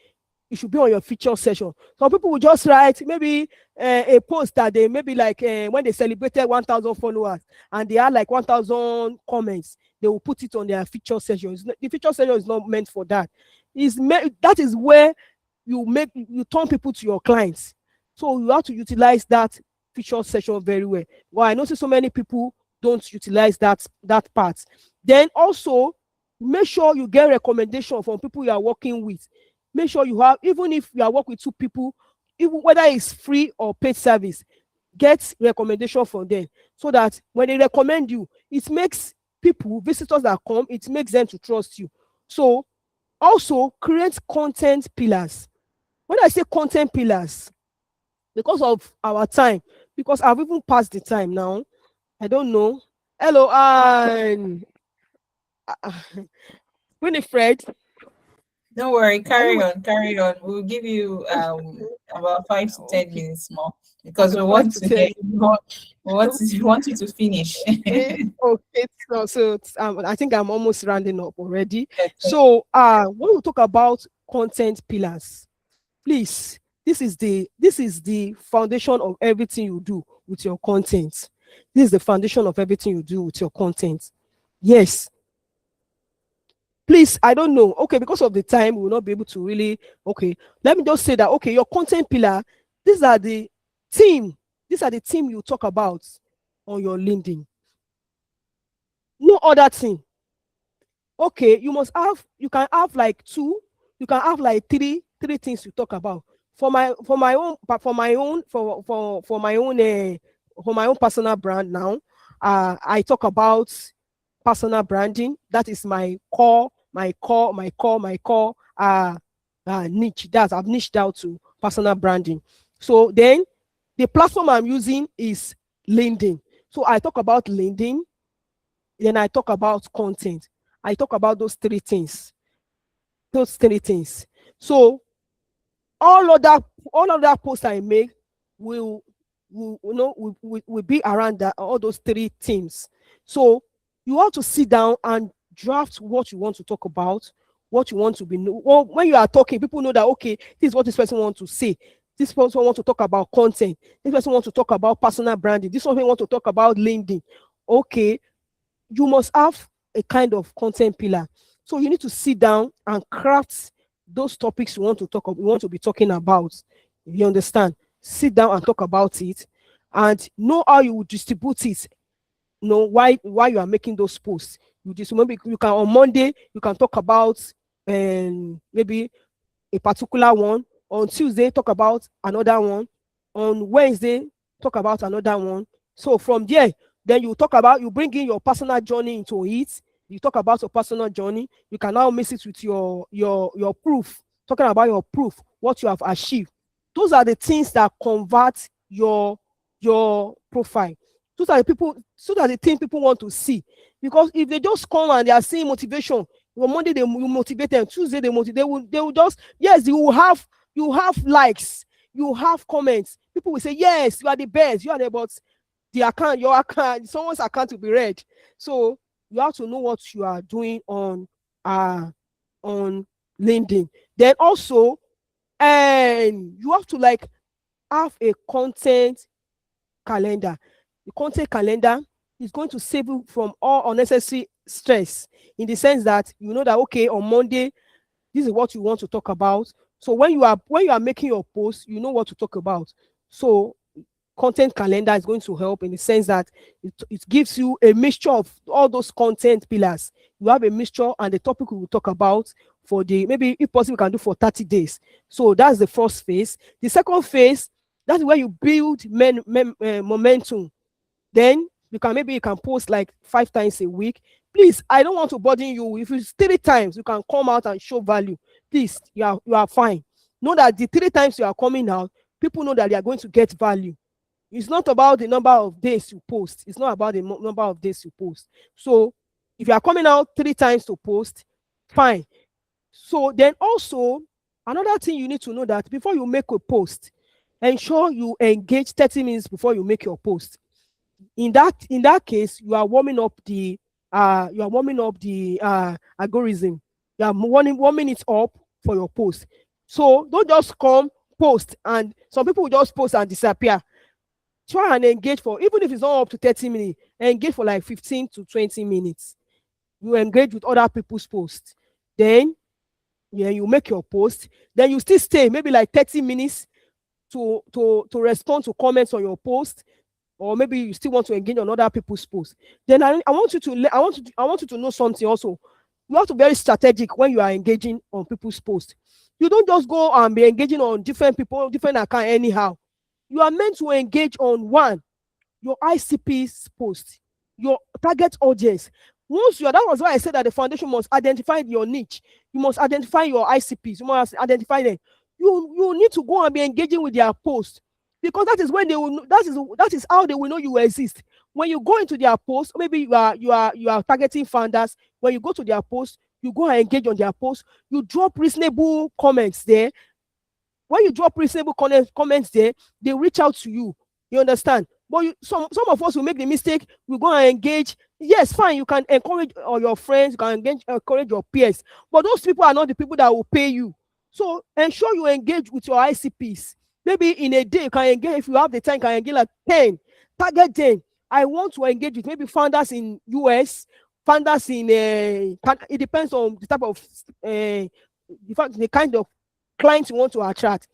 It should be on your feature session. Some people will just write maybe a post that they maybe like when they celebrated 1,000 followers and they had like 1,000 comments, they will put it on their feature session. The feature session is not meant for that. That is where you turn people to your clients. So you have to utilize that feature session very well. Well, I notice so many people don't utilize that part. Then also make sure you get recommendation from people you are working with. Make sure you have, even if you are working with two people, even whether it's free or paid service, get recommendation from them, so that when they recommend you, it makes visitors that come, it makes them to trust you. So also create content pillars. When I say content pillars, because of our time, because I've even passed the time now, I don't know. Hello, and Winifred, Don't worry, are you carry with on, carry on. We'll give you about 5 to 10 okay? minutes more because Okay, we five want to to hear ten. you. We want you to finish. Okay, I think I'm almost rounding up already. Okay. So when we talk about content pillars, please, this is the foundation of everything you do with your content. This is the foundation of everything you do with your content. Yes, please, I don't know. Okay, because of the time, we will not be able to really. Okay, let me just say that. Okay, your content pillar. These are the team. These are the team you talk about on your LinkedIn. No other thing. Okay, you can have like two, you can have like three things you talk about. For my own personal brand now, I talk about personal branding. That is my core niche. That I've niched out to personal branding. So then the platform I'm using is LinkedIn. So I talk about LinkedIn, then I talk about content. I talk about those three things. Those three things. So all other all other posts I make will will be around that, all those three themes. So you want to sit down and draft what you want to talk about, what you want to be well, when you are talking, people know that okay, this is what this person wants to say. This person wants to talk about content. This person wants to talk about personal branding. This one wants to talk about LinkedIn. Okay, you must have a kind of content pillar. So you need to sit down and craft those topics you want to be talking about. You understand? Sit down and talk about it and know how you will distribute it. Know why you are making those posts. Maybe you can on Monday you can talk about maybe a particular one. On Tuesday, talk about another one. On Wednesday, talk about another one. So from there, then you bring in your personal journey into it. You talk about your personal journey. You can now mix it with your proof, talking about your proof, what you have achieved. Those are the things that convert your profile. Those are the things people want to see. Because if they just come and they are seeing motivation, on Monday they you motivate them, Tuesday they will just, yes, you have likes, you have comments. People will say, yes, you are the best, you are the, but your account, someone's account will be read. So you have to know what you are doing uh on LinkedIn. Then also, and you have to like have a content calendar. The content calendar is going to save you from all unnecessary stress, in the sense that you know that, okay, on Monday this is what you want to talk about. So when you are making your post, you know what to talk about. So content calendar is going to help, in the sense that it gives you a mixture of all those content pillars. You have a mixture, and the topic we will talk about for the, maybe if possible we can do for 30 days. So that's the first phase. The second phase, that's where you build momentum. Then you can post like 5 times a week. Please, I don't want to burden you. If it's 3 times, you can come out and show value. Please, you are fine. Know that the 3 times you are coming out, people know that they are going to get value. It's not about the number of days you post. It's not about the number of days you post. So if you are coming out 3 times to post, fine. So then also, another thing you need to know, that before you make a post, ensure you engage 30 minutes before you make your post. In that case, you are warming up the algorithm. You are warming it up for your post. So don't just come post, and some people will just post and disappear. Try and engage for, even if it's not up to 30 minutes, engage for like 15 to 20 minutes. You engage with other people's posts. Then, yeah, you make your post. Then you still stay maybe like 30 minutes to respond to comments on your post, or maybe you still want to engage on other people's posts. Then I want you to know something also. You have to be very strategic when you are engaging on people's posts. You don't just go and be engaging on different people, different account anyhow. You are meant to engage on one, your ICP's post, your target audience. That was why I said that the foundation must identify your niche. You must identify your ICPs. You must identify them. You need to go and be engaging with their post, because that is when they will. That is how they will know you exist. When you go into their post, maybe you are targeting founders. When you go to their post, you go and engage on their post. You drop reasonable comments there. When you drop reasonable comments there, they reach out to you. You understand? But some of us will make the mistake. We go and engage. Yes, fine. You can encourage all your friends. You can encourage your peers. But those people are not the people that will pay you. So ensure you engage with your ICPs. Maybe in a day you can engage. If you have the time, you can engage like 10. Target 10. I want to engage with maybe founders in US, founders in. It depends on the type of the kind of clients you want to attract.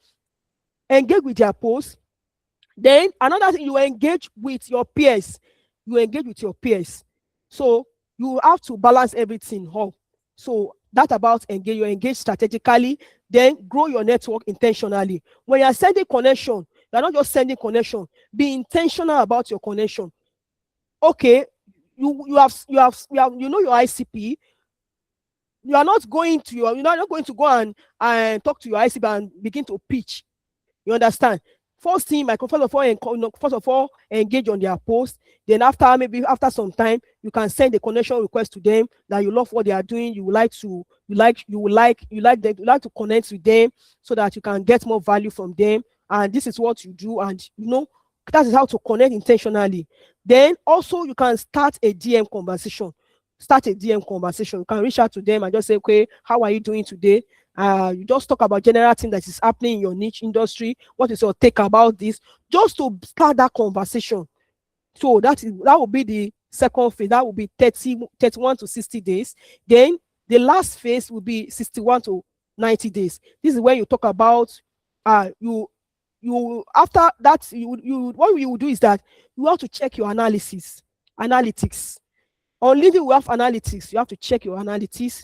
Engage with their posts. Then another thing, you engage with your peers. You engage with your peers. So you have to balance everything up. So that about engage. You engage strategically, then grow your network intentionally. When you are sending connection, you are not just sending connection. Be intentional about your connection. Okay, you know your ICP. You're not going to go and talk to your ICP and begin to pitch. You understand? First thing, first of all, engage on their post. Then after some time, you can send a connection request to them that you love what they are doing. You like to connect with them, so that you can get more value from them. And this is what you do, and that is how to connect intentionally. Then also you can start a DM conversation. You can reach out to them and just say, okay, how are you doing today? You just talk about general things that is happening in your niche industry. What is your take about this? Just to start that conversation. So that will be the second phase. That will be 31 to 60 days. Then the last phase will be 61 to 90 days. This is where you talk about you after that you what you will do is that you have to check your analytics. On LinkedIn, we have analytics. You have to check your analytics,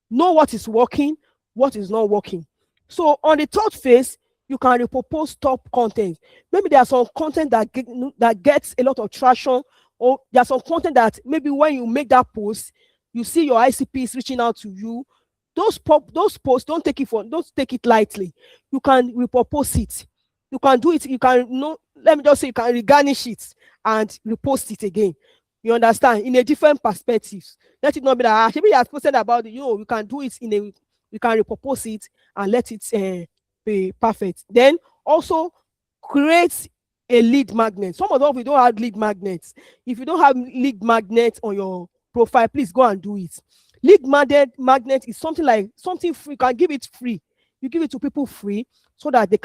know what is working, what is not working. So on the third phase, you can repurpose top content. Maybe there are some content that gets a lot of traction, or there's some content that maybe when you make that post, you see your ICPs reaching out to you, those posts, don't take it lightly. You can repurpose it. You can do it. You can no. Let me just say you can regarnish it and repost it again. You understand? In a different perspective. Let it not be that maybe you have posted about it. You can do it in a. You can repurpose it and let it be perfect. Then also create a lead magnet. Some of us we don't have lead magnets. If you don't have lead magnet on your profile, please go and do it. Lead magnet is something like something free. You can give it free. You give it to people free so that they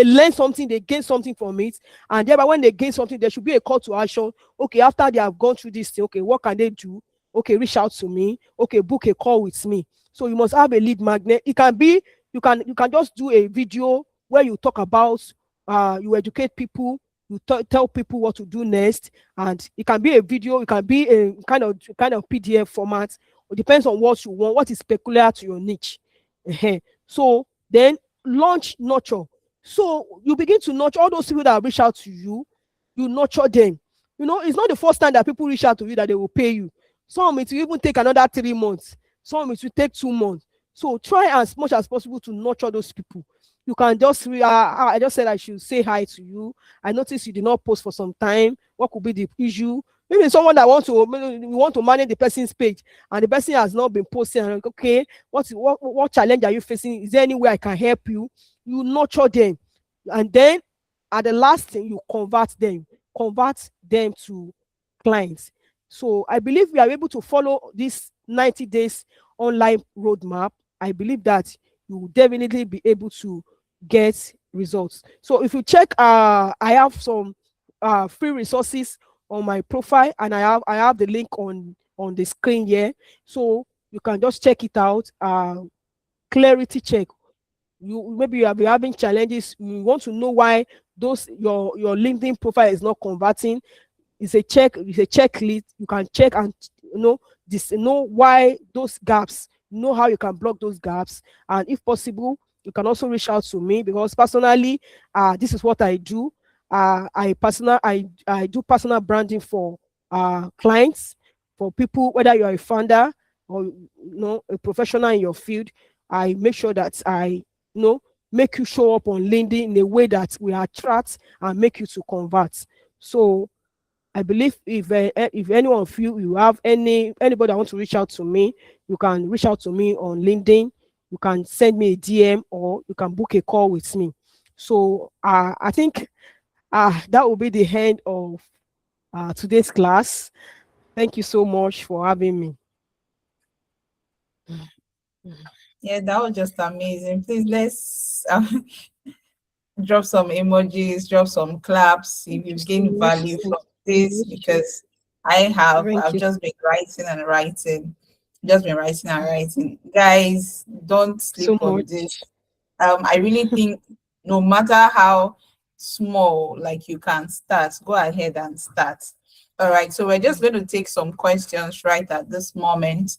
learn something, they gain something from it, and thereby when they gain something, there should be a call to action. Okay, after they have gone through this thing, okay, what can they do? Okay, reach out to me. Okay, book a call with me. So you must have a lead magnet. It can be you can just do a video where you talk about you educate people, you tell people what to do next, and it can be a video, it can be a kind of PDF format. It depends on what you want, what is peculiar to your niche. So then launch nurture. So you begin to nurture all those people that reach out to you. You nurture them. It's not the first time that people reach out to you that they will pay you. Some it will even take another 3 months. Some it will take 2 months. So try as much as possible to nurture those people. You can just I just said I should say hi to you. I noticed you did not post for some time. What could be the issue? Maybe someone that want to manage the person's page and the person has not been posting. And okay, what challenge are you facing? Is there any way I can help you? You nurture them, and then at the last thing you convert them to clients. So I believe we are able to follow this 90 days online roadmap. I believe that you will definitely be able to get results. So if you check, I have some free resources on my profile, and I have the link on the screen here. So you can just check it out. Clarity check. Maybe you have been having challenges. You want to know why those your LinkedIn profile is not converting. It's a checklist. You can check and know why those gaps, know how you can block those gaps, and if possible you can also reach out to me, because personally this is what I do. I do personal branding for clients, for people, whether you're a founder or a professional in your field. I make sure that I make you show up on LinkedIn in a way that will attract and make you to convert. So I believe if any one of you have anybody that wants to reach out to me, you can reach out to me on LinkedIn. You can send me a DM or you can book a call with me. So I think that will be the end of today's class. Thank you so much for having me. Yeah, that was just amazing. Please let's drop some emojis, drop some claps if Thank you you've so gained much. value Thank from you this, so much. because I've Thank you. just been writing and writing, just been writing and writing. Guys, don't So sleep on this. much. I really think no matter how small, like you can start, go ahead and start. All right, so we're just going to take some questions right at this moment.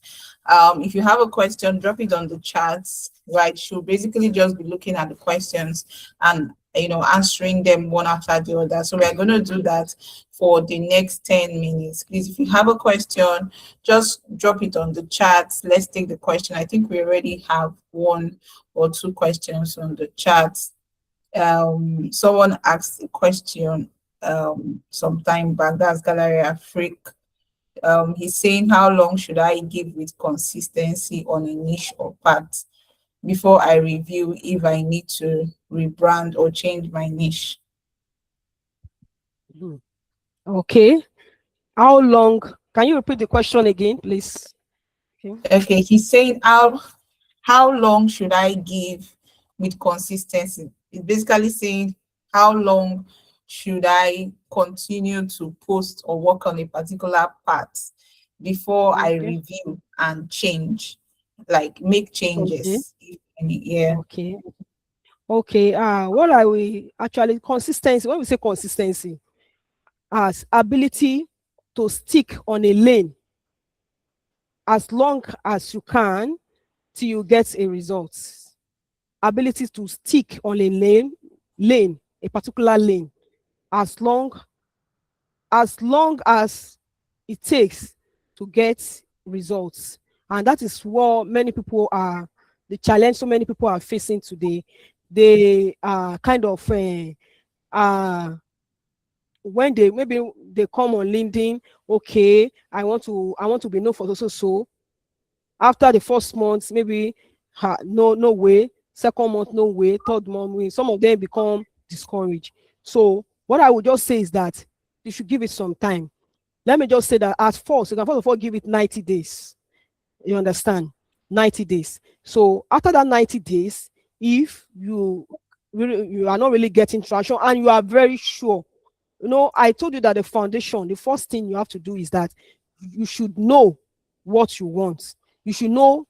If you have a question, drop it on the chats. Right, she'll basically just be looking at the questions and answering them one after the other. So we're going to do that for the next 10 minutes. Please, if you have a question, just drop it on the chat. Let's take the question. I think we already have one or two questions on the chat. Someone asked a question some time back. That's Galleria Freak. He's saying, how long should I give with consistency on a niche or part before I review if I need to rebrand or change my niche? Okay. How long? Can you repeat the question again, please? Okay. Okay, he's saying, how long should I give with consistency? It's basically saying, how long should I continue to post or work on a particular part before I Okay. review and change, like make Okay. changes, if any? Yeah. Okay. Okay. What I will actually consistency. When we say consistency, as ability to stick on a lane as long as you can till you get a result. Ability to stick on a a particular lane, as long as it takes to get results. And that is what many people are, the challenge so many people are facing today. They are kind of when they maybe they come on LinkedIn, okay, I want to be known for so. After the first month, maybe no way. Second month, no way. Third month, way. Some of them become discouraged. So what I would just say is that you should give it some time. Let me just say that at first, you can first of all give it 90 days. You understand? 90 days. So after that 90 days, if you are not really getting traction and you are very sure, I told you that the foundation, the first thing you have to do is that you should know what you want. You should know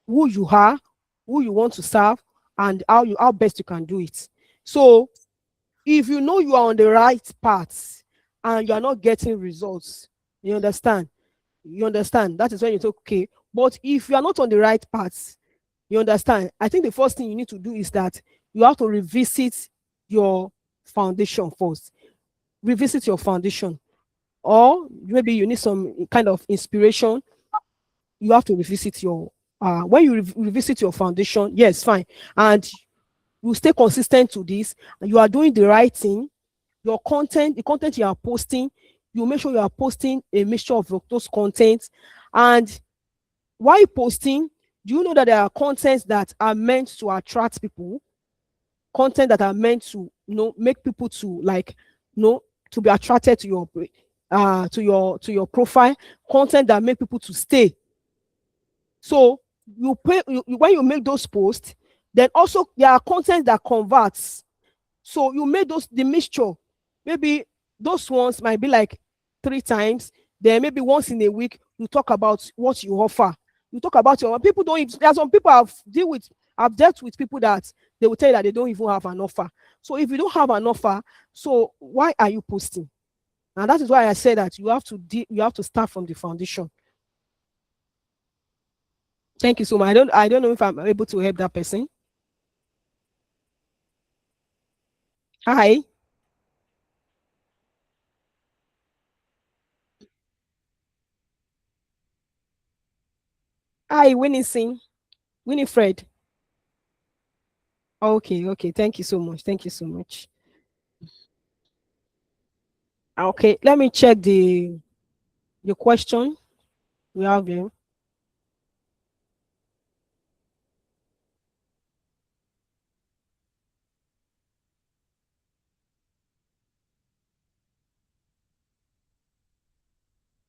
who you are, who you want to serve, and how best you can do it. So if you know you are on the right path and you are not getting results, you understand? You understand? That is when you say, okay. But if you are not on the right path, you understand? I think the first thing you need to do is that you have to revisit your foundation first. Revisit your foundation. Or maybe you need some kind of inspiration. You have to revisit your when you revisit your foundation, yes, fine. And you stay consistent to this, and you are doing the right thing. Your content, the content you are posting, you make sure you are posting a mixture of those contents. And while posting, do you know that there are contents that are meant to attract people, content that are meant to make people to like to be attracted to your profile, content that make people to stay. So when you make those posts, then also there are content that converts. So you make those the mixture. Maybe those ones might be like 3 times. Then maybe once in a week you talk about what you offer. You talk about your people don't even, there are some people I've dealt with people that they will tell you that they don't even have an offer. So if you don't have an offer, so why are you posting? And that is why I say that you have to start from the foundation. Thank you so much. I don't know if I'm able to help that person. Hi. Hi, Winifred. Okay, okay. Thank you so much. Thank you so much. Okay, let me check the question we have here.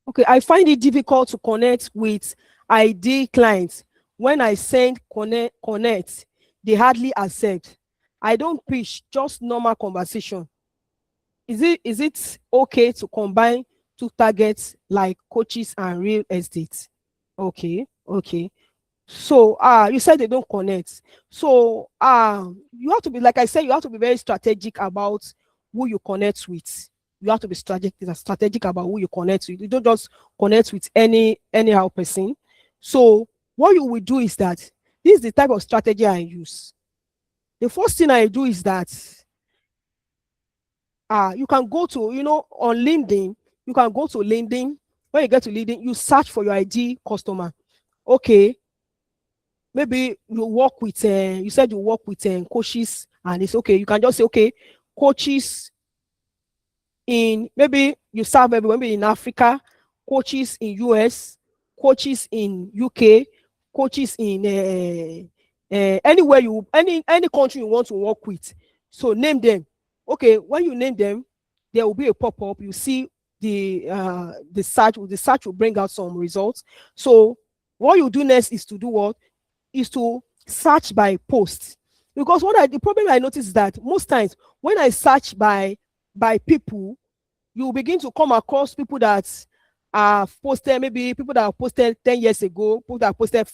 Okay, I find it difficult to connect with ID clients. When I send connect, they hardly accept. I don't pitch, just normal conversation. Is it okay to combine two targets like coaches and real estate? Okay, okay. So you said they don't connect. So you have to be, like I said, you have to be very strategic about who you connect with. You have to be strategic about who you connect with. You don't just connect with anyhow person. So what you will do is that this is the type of strategy I use. The first thing I do is that you can go to, on LinkedIn, you can go to LinkedIn. When you get to LinkedIn, you search for your ID customer. Okay, maybe you said you work with coaches, and it's okay. You can just say, okay, coaches in, maybe you serve everyone, maybe in Africa, coaches in US, coaches in UK, coaches in anywhere any country you want to work with. So name them. Okay, when you name them, there will be a pop-up. You see the search will bring out some results. So what you do next is to do what? Is to search by post. Because the problem I notice is that most times when I search by people, you begin to come across people that have posted, maybe people that have posted 10 years ago, people that have posted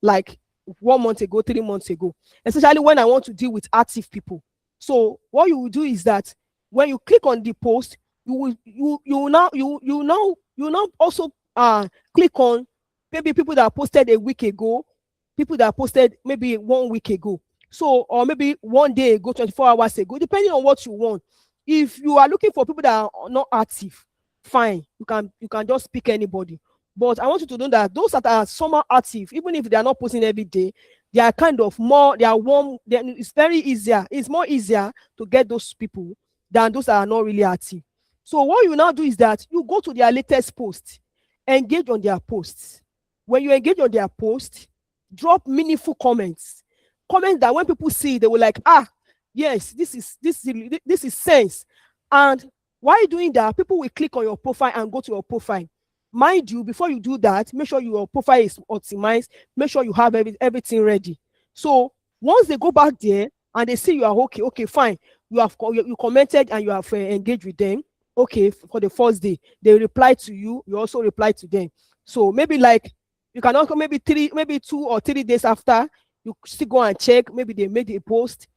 like 1 month ago, 3 months ago, especially when I want to deal with active people. So what you will do is that when you click on the post, you now also click on maybe people that posted a week ago, people that posted maybe 1 week ago, so, or maybe one day ago, 24 hours ago, depending on what you want. If you are looking for people that are not active, fine, you can just pick anybody. But I want you to know that those that are somehow active, even if they are not posting every day, they are kind of more, they are warm. It's very easier. It's more easier to get those people than those that are not really active. So what you now do is that you go to their latest post, engage on their posts. When you engage on their post, drop meaningful comments. Comments that when people see, they will like, ah, yes, this is sense. And while doing that, people will click on your profile and go to your profile. Mind you, before you do that, make sure your profile is optimized. Make sure you have everything ready. So once they go back there and they see you are okay, okay, fine. You commented and you have engaged with them. Okay, for the first day, they reply to you. You also reply to them. So maybe like you can also maybe 2 or 3 days after, you still go and check. Maybe they made a post.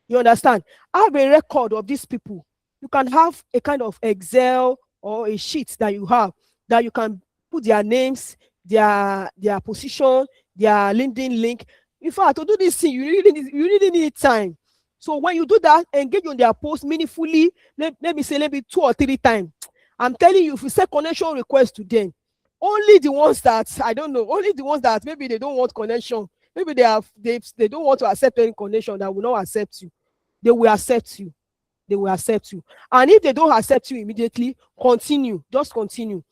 You understand? Have a record of these people. You can have a kind of Excel or a sheet that you have that you can put their names, their position, their LinkedIn link. In fact, to do this thing, you really need time. So when you do that, engage on their post meaningfully. Let me say maybe 2 or 3 times. I'm telling you, if you send connection request to them, only the ones that I don't know, only the ones that maybe they don't want connection, maybe they don't want to accept any connection, that will not accept you. They will accept you. They will accept you. And if they don't accept you immediately, continue. Just continue.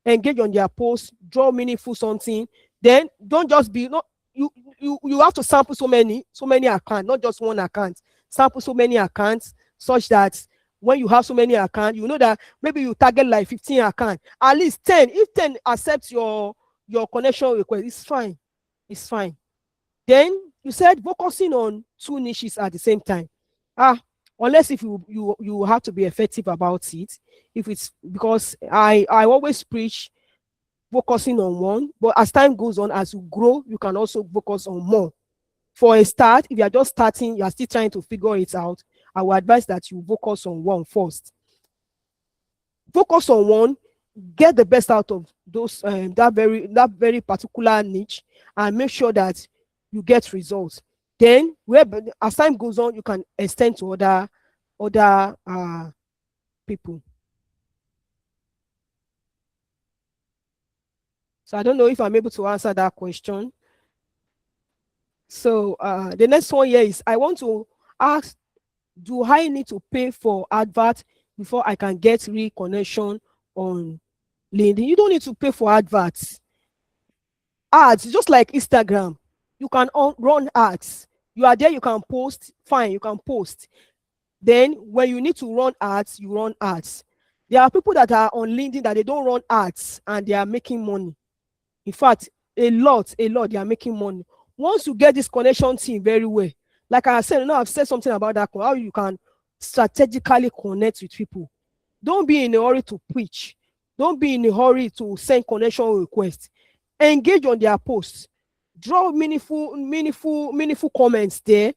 Engage on their posts, draw meaningful something. Then don't just be not you have to sample so many accounts, not just one account. Sample so many accounts such that when you have so many accounts, you know that maybe you target like 15 accounts, at least 10. If 10 accept your connection request, it's fine. It's fine. Then you said focusing on two niches at the same time. Ah, unless if you have to be effective about it. If it's because I always preach focusing on one, but as time goes on, as you grow, you can also focus on more. For a start, if you are just starting, you are still trying to figure it out, I will advise that you focus on one first. Focus on one, get the best out of those that very particular niche, and make sure that you get results. Then where as time goes on, you can extend to other people. So I don't know if I'm able to answer that question. So the next one here is, I want to ask, do I need to pay for advert before I can get real connection on LinkedIn? You don't need to pay for adverts. Ads, just like Instagram, you can run ads. You are there, you can post, fine, you can post. Then when you need to run ads, you run ads. There are people that are on LinkedIn that they don't run ads and they are making money. In fact, a lot, they are making money. Once you get this connection team very well, like I said, I've said something about that, how you can strategically connect with people. Don't be in a hurry to preach. Don't be in a hurry to send connection requests. Engage on their posts. Draw meaningful comments there.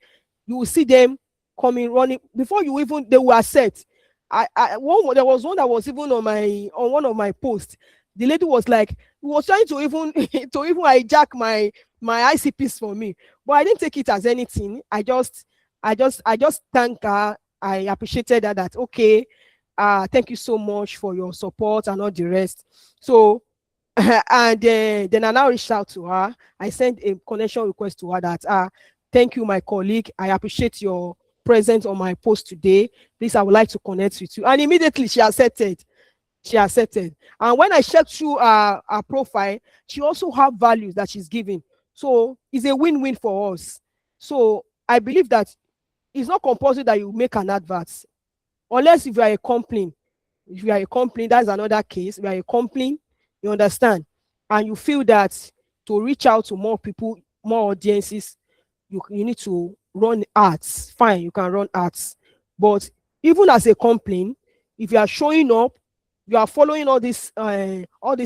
You will see them coming running before you even they will accept. There was one that was even on one of my posts. The lady was like, he was trying to even to even hijack my ICPs for me, but I didn't take it as anything. I just thank her. I appreciated her that, okay, thank you so much for your support and all the rest. So and then I now reached out to her. I sent a connection request to her that, thank you, my colleague. I appreciate your presence on my post today. Please, I would like to connect with you. And immediately she accepted. She accepted. And when I checked through her profile, she also have values that she's giving. So it's a win-win for us. So I believe that it's not compulsory that you make an advert, unless if you are a company. If you are a company, that's another case. If you are a company, you understand, and you feel that to reach out to more people, more audiences, you need to run ads. Fine, you can run ads. But even as a company, if you are showing up, you are following all these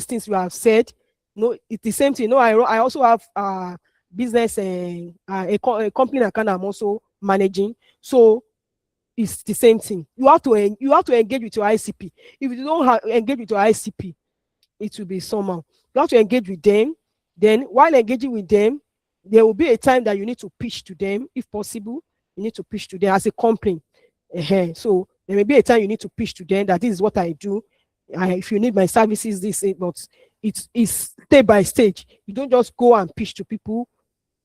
things you have said. No, it's the same thing. No, I also have business, a company account I'm also managing. So it's the same thing. You have to engage with your ICP. If you don't engage with your ICP, it will be somehow. You have to engage with them. Then while engaging with them, there will be a time that you need to pitch to them. If possible, you need to pitch to them as a company. So there may be a time you need to pitch to them that this is what I do. If you need my services, this it, but it's step by stage. You don't just go and pitch to people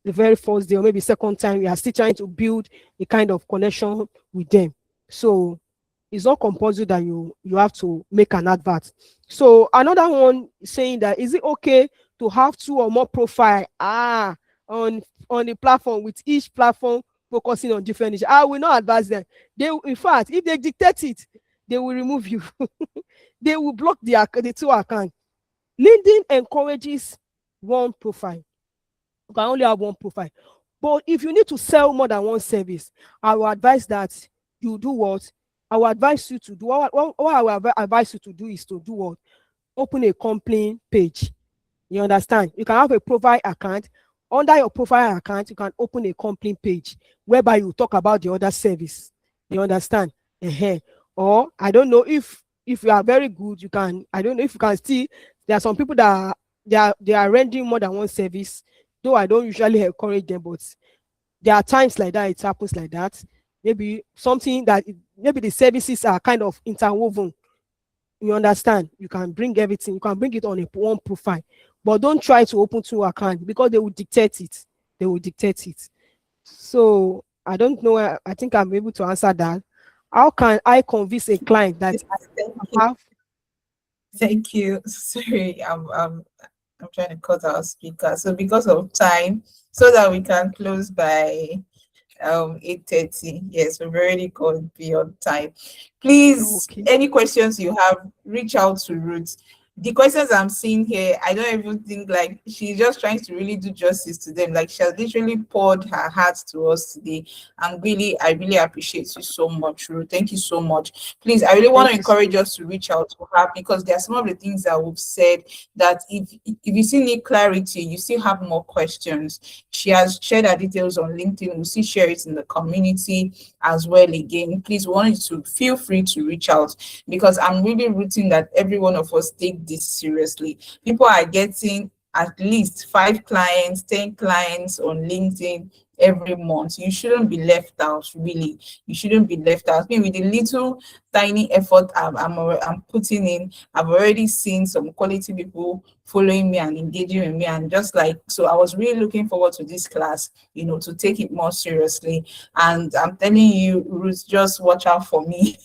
the very first day or maybe second time. You are still trying to build a kind of connection with them. So it's not compulsory that you have to make an advert. So another one saying that, is it okay to have two or more profile on the platform, with each platform focusing on different niche? I will not advise them. They, in fact, if they dictate it, they will remove you. They will block the two account. LinkedIn encourages one profile. You can only have one profile. But if you need to sell more than one service, I will advise that you do what? I will advise you to do, what I will advise you to do is to do what? Open a company page. You understand? You can have a profile account. Under your profile account, you can open a company page whereby you talk about the other service. You understand? Or I don't know, if you are very good, you can, I don't know if you can see, there are some people that they are rendering more than one service, though I don't usually encourage them, but there are times like that, it happens like that. Maybe something that maybe the services are kind of interwoven. You understand? You can bring everything, you can bring it on a one profile, but don't try to open two accounts because they will dictate it. They will dictate it. So I don't know. I think I'm able to answer that. How can I convince a client that Yes, thank I you. have? Thank you. Sorry, I'm trying to cut our speaker. So because of time, so that we can close by 8:30. Yes, we've already gone beyond time. Please, Okay. any questions you have, reach out to Ruth. The questions I'm seeing here, I don't even think like she's just trying to really do justice to them. Like she has literally poured her heart to us today. And really, I really appreciate you so much, Ruth. Thank you so much. Please, I really want to Thank you so encourage much. us to reach out to her because there are some of the things that we've said that if you still need clarity, you still have more questions. She has shared her details on LinkedIn. We'll still share it in the community as well again. Please, we want you to feel free to reach out because I'm really rooting that every one of us take this seriously. People are getting at least 5 clients, 10 clients on LinkedIn every month. You shouldn't be left out, really. You shouldn't be left out. Maybe with the little tiny effort I'm putting in, I've already seen some quality people following me and engaging with me. And just like, so I was really looking forward to this class, to take it more seriously. And I'm telling you, Ruth, just watch out for me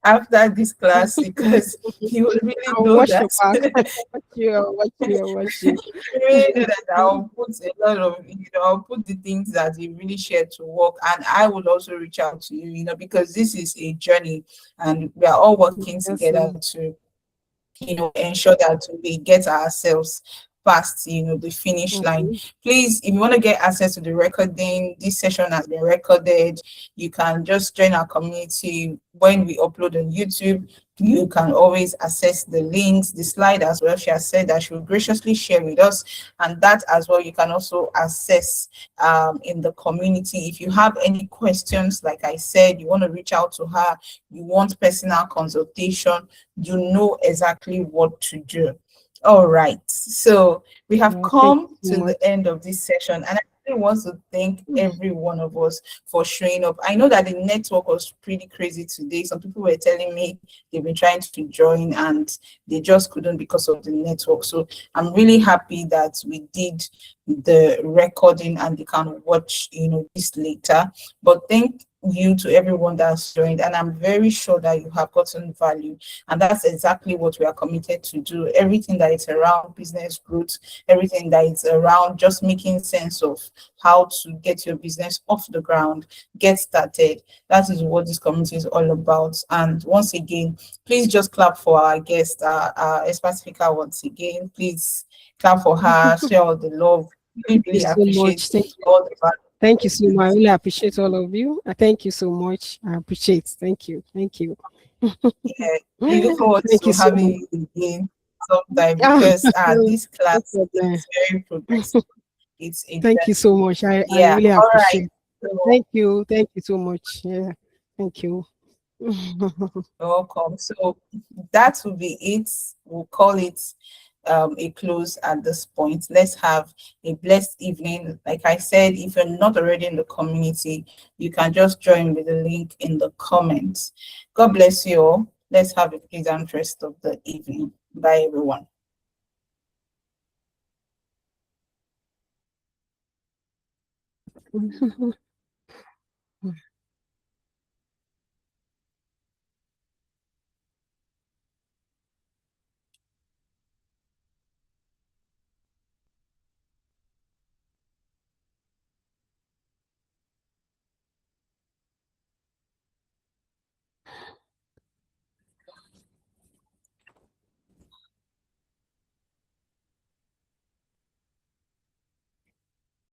after this class because you will really I'll know watch your that back. Watch you. I'll watch you. I'll watch you. you really know that I'll put a lot of, I'll put the things that you really share to work. And I will also reach out to you, because this is a journey and we are all working Yes, together sir. to ensure that we get ourselves past, the finish line. Okay. Please, if you want to get access to the recording, this session has been recorded. You can just join our community when we upload on YouTube. You can always access the links, the slide as well. She has said that she will graciously share with us, and that as well you can also access in the community. If you have any questions, like I said, you want to reach out to her, you want personal consultation, you know exactly what to do. All right. So we have Thank you come so to much. the end of this session, and I really want to thank every one of us for showing up. I know that the network was pretty crazy today. Some people were telling me they've been trying to join and they just couldn't because of the network. So I'm really happy that we did the recording and they can watch, this later. But thank you to everyone that's joined, and I'm very sure that you have gotten value, and that's exactly what we are committed to do. Everything that is around business growth, everything that is around just making sense of how to get your business off the ground, get started, that is what this community is all about. And once again, please just clap for our guest, our expert speaker. Once again, please clap for her, share all the love. Really, Thank you really so appreciate much. Thank you. all the Thank you so much. I value. really appreciate all of you. Thank you so much. I appreciate. Thank you. Thank you. Yeah, we look forward Thank to you so having much. you again sometime Ah, because no this class problem. is very progressive. It's a Thank you so journey. much. I Yeah. really All right. appreciate. So Thank you. Thank you so much. Yeah. Thank you. you're welcome. So that will be it. We'll call it a close at this point. Let's have a blessed evening. Like I said, if you're not already in the community, you can just join with the link in the comments. God bless you all. Let's have a pleasant rest of the evening. Bye, everyone.